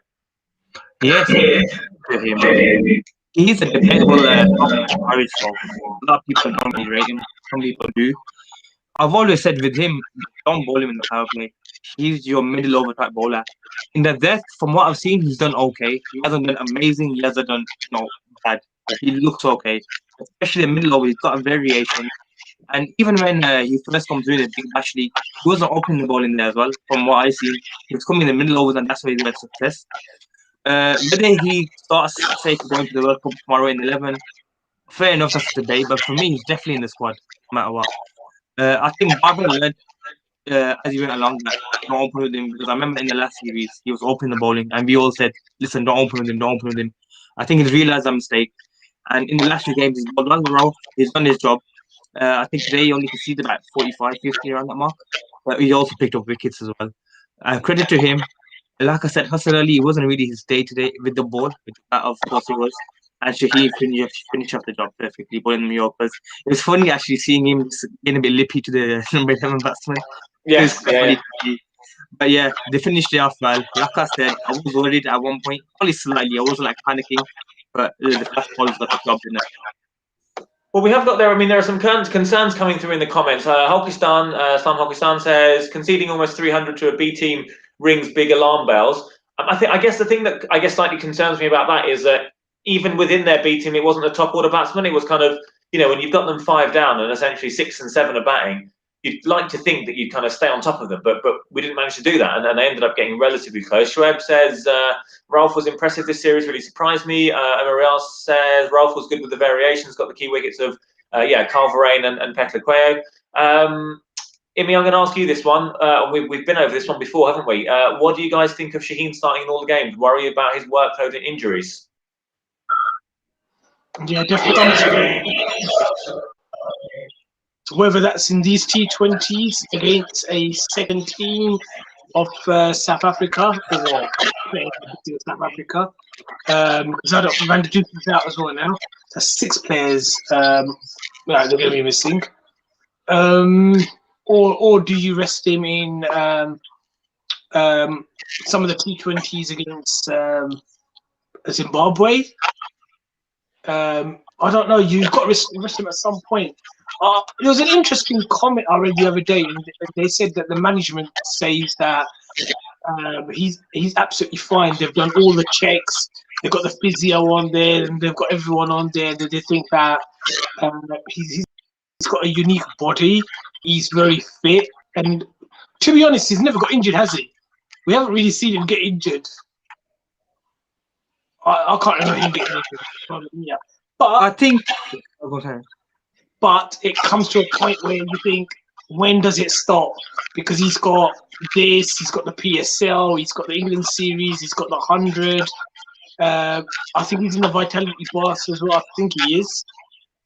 Yes, he's a dependable Irish bowler. A lot of people don't really rate him. Some people do. I've always said with him, don't bowl him in the power play. He's your middle over type bowler. In the death, from what I've seen, he's done okay. He hasn't done amazing. He hasn't done bad. He looks okay, especially the middle over. He's got a variation. And even when he first comes through the Big Bash League, he wasn't opening the ball in there as well. From what I see, he was coming in the middle overs, and that's where he got success. Whether he starts, say, going to the World Cup tomorrow in 11, fair enough, that's the debate. But for me, he's definitely in the squad, no matter what. I think Barbara learned as he went along that don't open with him, because I remember in the last series he was opening the bowling, and we all said, "Listen, don't open with him, don't open with him." I think he's realised that mistake, and in the last 2 games he's bowled well in a row. He's done his job. I think today he only conceded about 45, 50 around that mark, but he also picked up wickets as well. Credit to him. Like I said, Hassan Ali, it wasn't really his day today with the ball, which of course it was. And Shaheen finished off the job perfectly, bowling the Yorkers. It was funny actually seeing him getting a bit lippy to the number 11 batsman. Yes, yeah. But yeah, they finished it off well. Like I said, I was worried at one point, only slightly. I wasn't like panicking, but the fast bowlers got the job done. Well, we have got there. I mean, there are some concerns coming through in the comments. Stan Hokistan says conceding almost 300 to a B team rings big alarm bells. I guess the thing that slightly concerns me about that is that even within their B team, it wasn't a top order batsman. It was kind of, when you've got them 5 down and essentially 6 and 7 are batting, you'd like to think that you'd kind of stay on top of them, but we didn't manage to do that, and they ended up getting relatively close. Shoaib says Ralph was impressive this series, really surprised me. Emariel says Ralph was good with the variations, got the key wickets of Carl Varane and Peclaqueo. Imi, I'm going to ask you this one. We've been over this one before, haven't we? What do you guys think of Shaheen starting in all the games? Worry about his workload and injuries? Yeah, definitely. So whether that's in these T20s against a second team of South Africa or South Africa, because I don't Van der Dusen's out as well now. That's 6 players they're going to be missing. Or do you rest him in some of the T20s against Zimbabwe? I don't know. You've got to risk him at some point. There was an interesting comment I read the other day, and they said that the management says that he's absolutely fine. They've done all the checks. They've got the physio on there, and they've got everyone on there. That they think that he's got a unique body. He's very fit, and to be honest, he's never got injured, has he? We haven't really seen him get injured. I can't remember him getting injured. Yeah, but I think. Oh, go ahead. But it comes to a point where you think, when does it stop? Because he's got this, he's got the PSL, he's got the England series, he's got the 100. I think he's in the Vitality Boss as well. I think he is.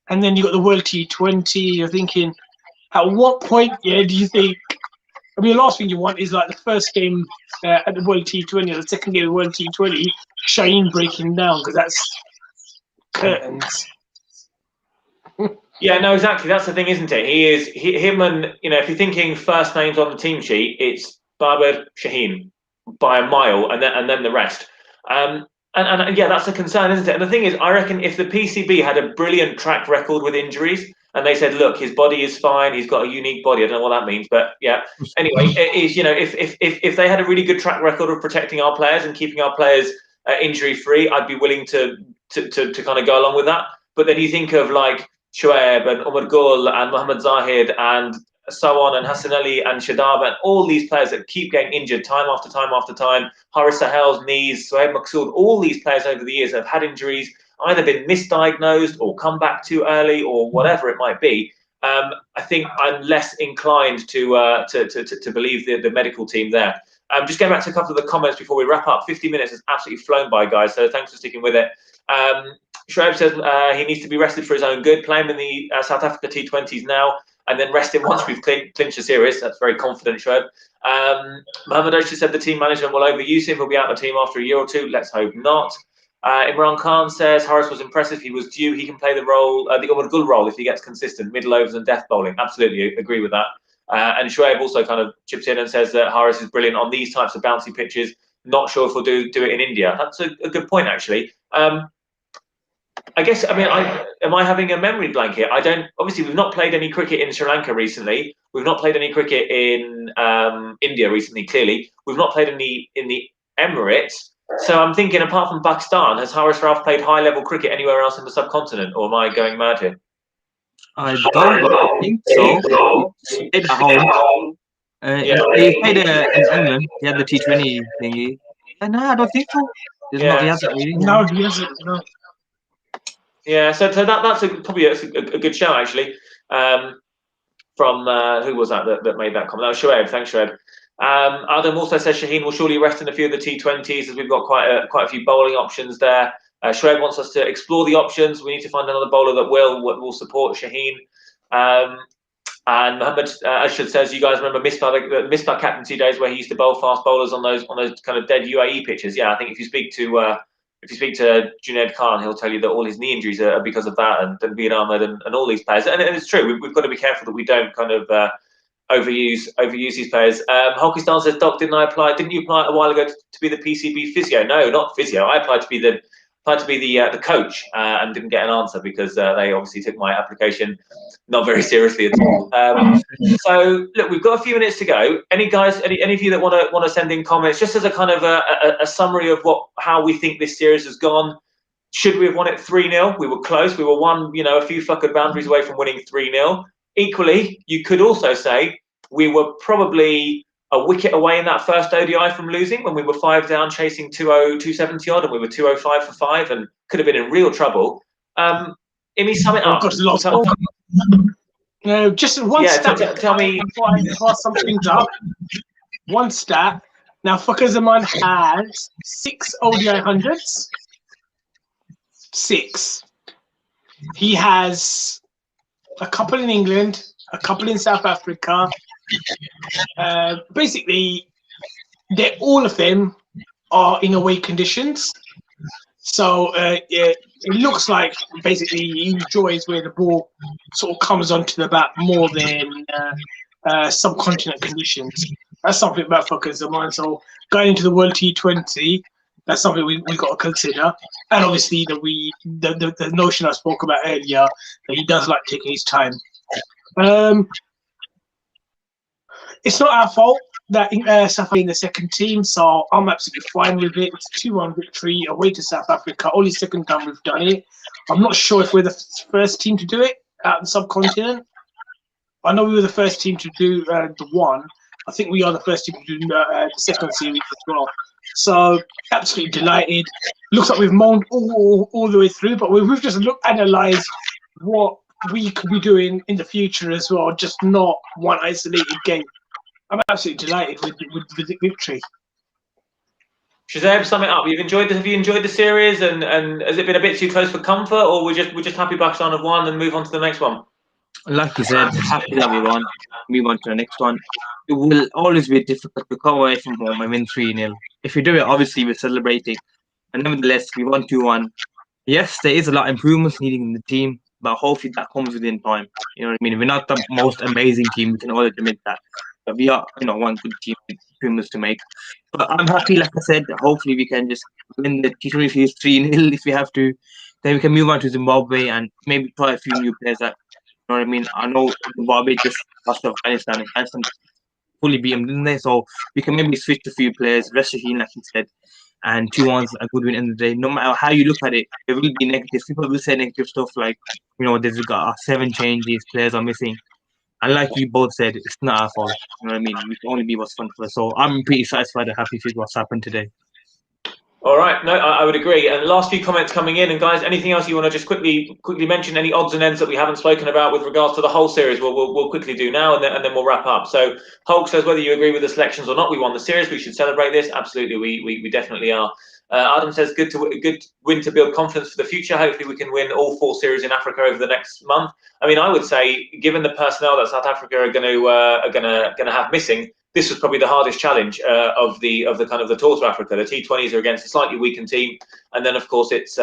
And then you got the World T20. You're thinking, at what point, do you think? I mean, the last thing you want is like the first game at the World T20 or the second game of the World T20, Shaheen breaking down, because that's curtains. Yeah, no, exactly. That's the thing, isn't it? Him and, if you're thinking first names on the team sheet, it's Babar, Shaheen by a mile, and then the rest. And yeah, that's a concern, isn't it? And the thing is, I reckon if the PCB had a brilliant track record with injuries, and they said, look, his body is fine, he's got a unique body. I don't know what that means, but yeah. Anyway, it is, if they had a really good track record of protecting our players and keeping our players injury free, I'd be willing to kind of go along with that. But then you think of like Shoaib and Umar Gul and Mohamed Zahid and so on, and Hassan Ali and Shadab and all these players that keep getting injured time after time after time. Haris Sahel's knees, Suhaib Maqsood, all these players over the years have had injuries, either been misdiagnosed or come back too early or whatever it might be. I think I'm less inclined to believe the medical team there. Just going back to a couple of the comments before we wrap up. 50 minutes has absolutely flown by, guys, so thanks for sticking with it. Shoaib says he needs to be rested for his own good. Play him in the South Africa T20s now, and then rest him once we've clinched the series. That's very confident, Shoaib. Mohamed Osha said the team management will overuse him. He'll be out of the team after a year or two. Let's hope not. Imran Khan says Haris was impressive. He was due. He can play the role, the Umar Gul role, if he gets consistent, middle overs and death bowling. Absolutely agree with that. And Shoaib also kind of chips in and says that Haris is brilliant on these types of bouncy pitches. Not sure if we'll do it in India. That's a good point, actually. I guess, I mean, am I having a memory blank here? Obviously, we've not played any cricket in Sri Lanka recently. We've not played any cricket in India recently, clearly. We've not played any in the Emirates. So I'm thinking, apart from Pakistan, has Haris Rauf played high-level cricket anywhere else in the subcontinent, or am I going mad here? I don't think so. At home. He played in England. He had the T20 thingy. No, I don't think so. No, he hasn't. No. Yeah, so that's probably a good show, actually. From who was that made that comment? That was Shoaib. Thanks, Shoaib. Adam also says Shaheen will surely rest in a few of the T20s, as we've got quite a few bowling options there. Shoaib wants us to explore the options. We need to find another bowler that will support Shaheen. And Mohamed Ashad says, you guys remember Misbah captaincy days where he used to bowl fast bowlers on those kind of dead UAE pitches? Yeah, I think if you speak to Junaid Khan, he'll tell you that all his knee injuries are because of that, and Tanveer Ahmed and all these players. And it's true. We've got to be careful that we don't kind of overuse these players. Holkistan says, Doc, didn't you apply a while ago to be the PCB physio? No, not physio. I applied to be the coach and didn't get an answer because they obviously took my application not very seriously at all. So look, we've got a few minutes to go. Any of you that want to send in comments, just as a kind of a summary of how we think this series has gone? Should we have won it 3-0? We were close. We were a few fuckered boundaries away from winning 3-0. Equally, you could also say we were probably a wicket away in that first ODI from losing, when we were 5 down chasing 270 odd, and we were 205 for 5 and could have been in real trouble. Imi, sum it up. No, just one stat. Tell me. Before I pass some things up. One stat. Now, Fakhar Zaman has 6 ODI 100s. 6. He has a couple in England, a couple in South Africa. Basically, all of them are in away conditions. So it looks like basically he enjoys where the ball sort of comes onto the bat more than subcontinent conditions. That's something about Fakhar Zaman. So going into the World T20, That's something we got to consider. And obviously, the notion I spoke about earlier, that he does like taking his time. It's not our fault that South Africa in the second team, so I'm absolutely fine with it. It's a 2-1 victory away to South Africa. Only second time we've done it. I'm not sure if we're the first team to do it out in the subcontinent. I know we were the first team to do the one. I think we are the first team to do the second series as well. So absolutely delighted. Looks like we've moaned all the way through, but we've just analysed what we could be doing in the future as well, just not one isolated game. I'm absolutely delighted with the victory. Shazam, sum it up. Have you enjoyed the series, and has it been a bit too close for comfort, or we're just happy Pakistan have won and move on to the next one? Like you said, happy that we won. Move on to the next one. It will always be difficult to come away from home and win 3-0. If we do it, obviously we're celebrating. And nevertheless, we won 2-1. Yes, there is a lot of improvements needing in the team, but hopefully that comes within time. You know what I mean? We're not the most amazing team. We can all admit that. But we are, one good team with improvements to make. But I'm happy, like I said, hopefully we can just win the T20 series 3-0 if we have to. Then we can move on to Zimbabwe and maybe try a few new players that, you know what I mean? I know Zimbabwe just lost to Afghanistan. Afghanistan fully beat them, didn't they? So we can maybe switch to a few players, rest of the team, like you said. And 2-1's a good win in the day. No matter how you look at it, there will be negative. People will say negative stuff like, there's got 7 changes, players are missing. And like you both said, it's not our fault. You know what I mean? We can only be what's fun for us. So I'm pretty satisfied and happy with what's happened today. All right, no, I would agree. And last few comments coming in, and guys, anything else you want to just quickly mention? Any odds and ends that we haven't spoken about with regards to the whole series? We'll quickly do now, and then we'll wrap up. So Hulk says whether you agree with the selections or not, we won the series. We should celebrate this. Absolutely, we definitely are. Adam says good win to build confidence for the future. Hopefully, we can win all 4 series in Africa over the next month. I mean, I would say, given the personnel that South Africa are going to have missing, this was probably the hardest challenge of the kind of the tour to Africa. The T20s are against a slightly weakened team, and then of course it's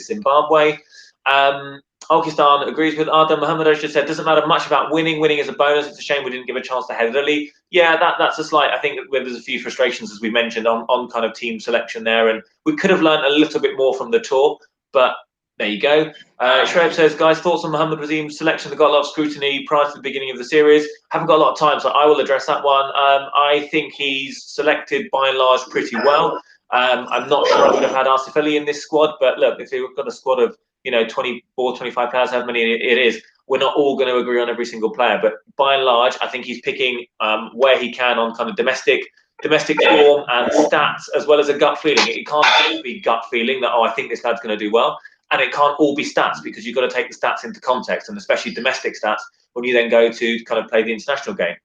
Zimbabwe. Pakistan agrees with Adam. Mohammed Osha said doesn't matter much about winning. Winning is a bonus. It's a shame we didn't give a chance to Head Ali. Yeah, that's a slight. I think there's a few frustrations, as we mentioned, on kind of team selection there, and we could have learned a little bit more from the tour, but. There you go. Shreb says, guys, thoughts on Mohammed Razim's selection that got a lot of scrutiny prior to the beginning of the series. Haven't got a lot of time, so I will address that one. I think he's selected by and large pretty well. I'm not sure I would have had Asif Ali in this squad, but look, if we've got a squad of 24, 25 players, however many it is, we're not all going to agree on every single player. But by and large, I think he's picking where he can on kind of domestic form and stats, as well as a gut feeling. It can't be gut feeling that, I think this guy's going to do well. And it can't all be stats, because you've got to take the stats into context, and especially domestic stats when you then go to kind of play the international game.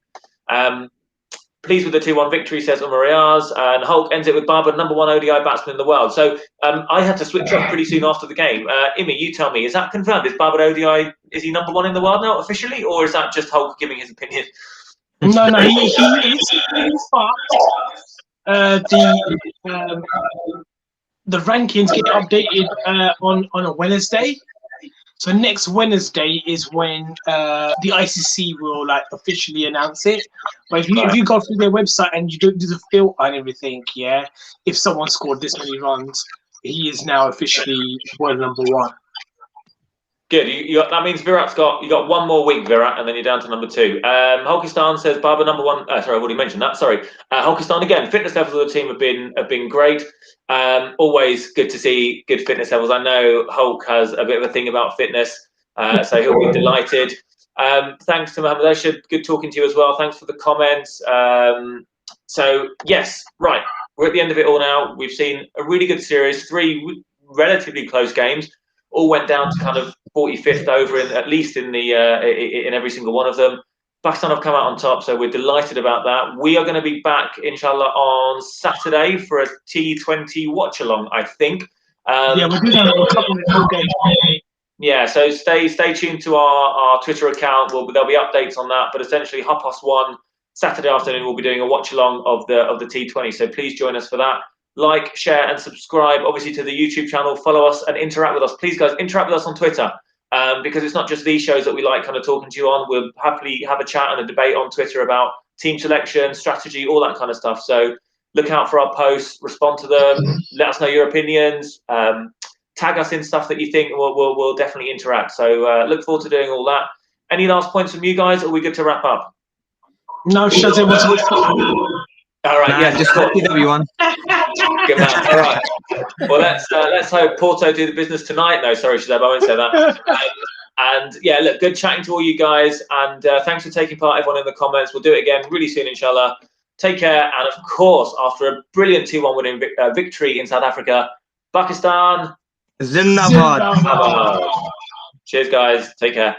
Pleased with the 2-1 victory, says Umar Riaz. And Hulk ends it with Barber, #1 ODI batsman in the world. So I had to switch up pretty soon after the game. Imi, you tell me, is that confirmed? Is Barber ODI, is he #1 in the world now officially, or is that just Hulk giving his opinion? No, he is. The rankings get updated on a Wednesday. So next Wednesday is when the ICC will officially announce it. But if you go through their website and you don't do the filter and everything, if someone scored this many runs, he is now officially world #1. Good. That means Virat's you got one more week, Virat, and then you're down to #2. Hulkistan says Barber #1. Sorry, I've already mentioned that. Sorry. Hulkistan again. Fitness levels of the team have been great. Always good to see good fitness levels. I know Hulk has a bit of a thing about fitness, so he'll be delighted. Thanks to Mohammed Ashad. Good talking to you as well. Thanks for the comments. So yes, right. We're at the end of it all now. We've seen a really good series. 3 relatively close games. All went down to kind of 45th over at least in every single one of them. Pakistan have come out on top, so we're delighted about that. We are going to be back, inshallah, on Saturday for a T20 watch along, I think. We're doing a couple of full games. Yeah, so stay tuned to our Twitter account. There'll be updates on that, but essentially 1:30 Saturday afternoon we'll be doing a watch along of the T20. So please join us for that. Like, share, and subscribe, obviously, to the YouTube channel. Follow us and interact with us. Please, guys, interact with us on Twitter, because it's not just these shows that we like kind of talking to you on. We'll happily have a chat and a debate on Twitter about team selection, strategy, all that kind of stuff. So Look out for our posts, respond to them, let us know your opinions, tag us in stuff that you think we'll definitely interact. So look forward to doing all that. Any last points from you guys? Or are we good to wrap up? No, Shazzy, what's All right, yeah, just copy that we won. Good man. All right. Well, let's hope Porto do the business tonight. No, sorry, Shazab, I won't say that. And yeah, look, good chatting to all you guys, and thanks for taking part, everyone in the comments. We'll do it again really soon, inshallah. Take care, and of course, after a brilliant 2-1 winning victory in South Africa, Pakistan Zindabad. Cheers, guys. Take care.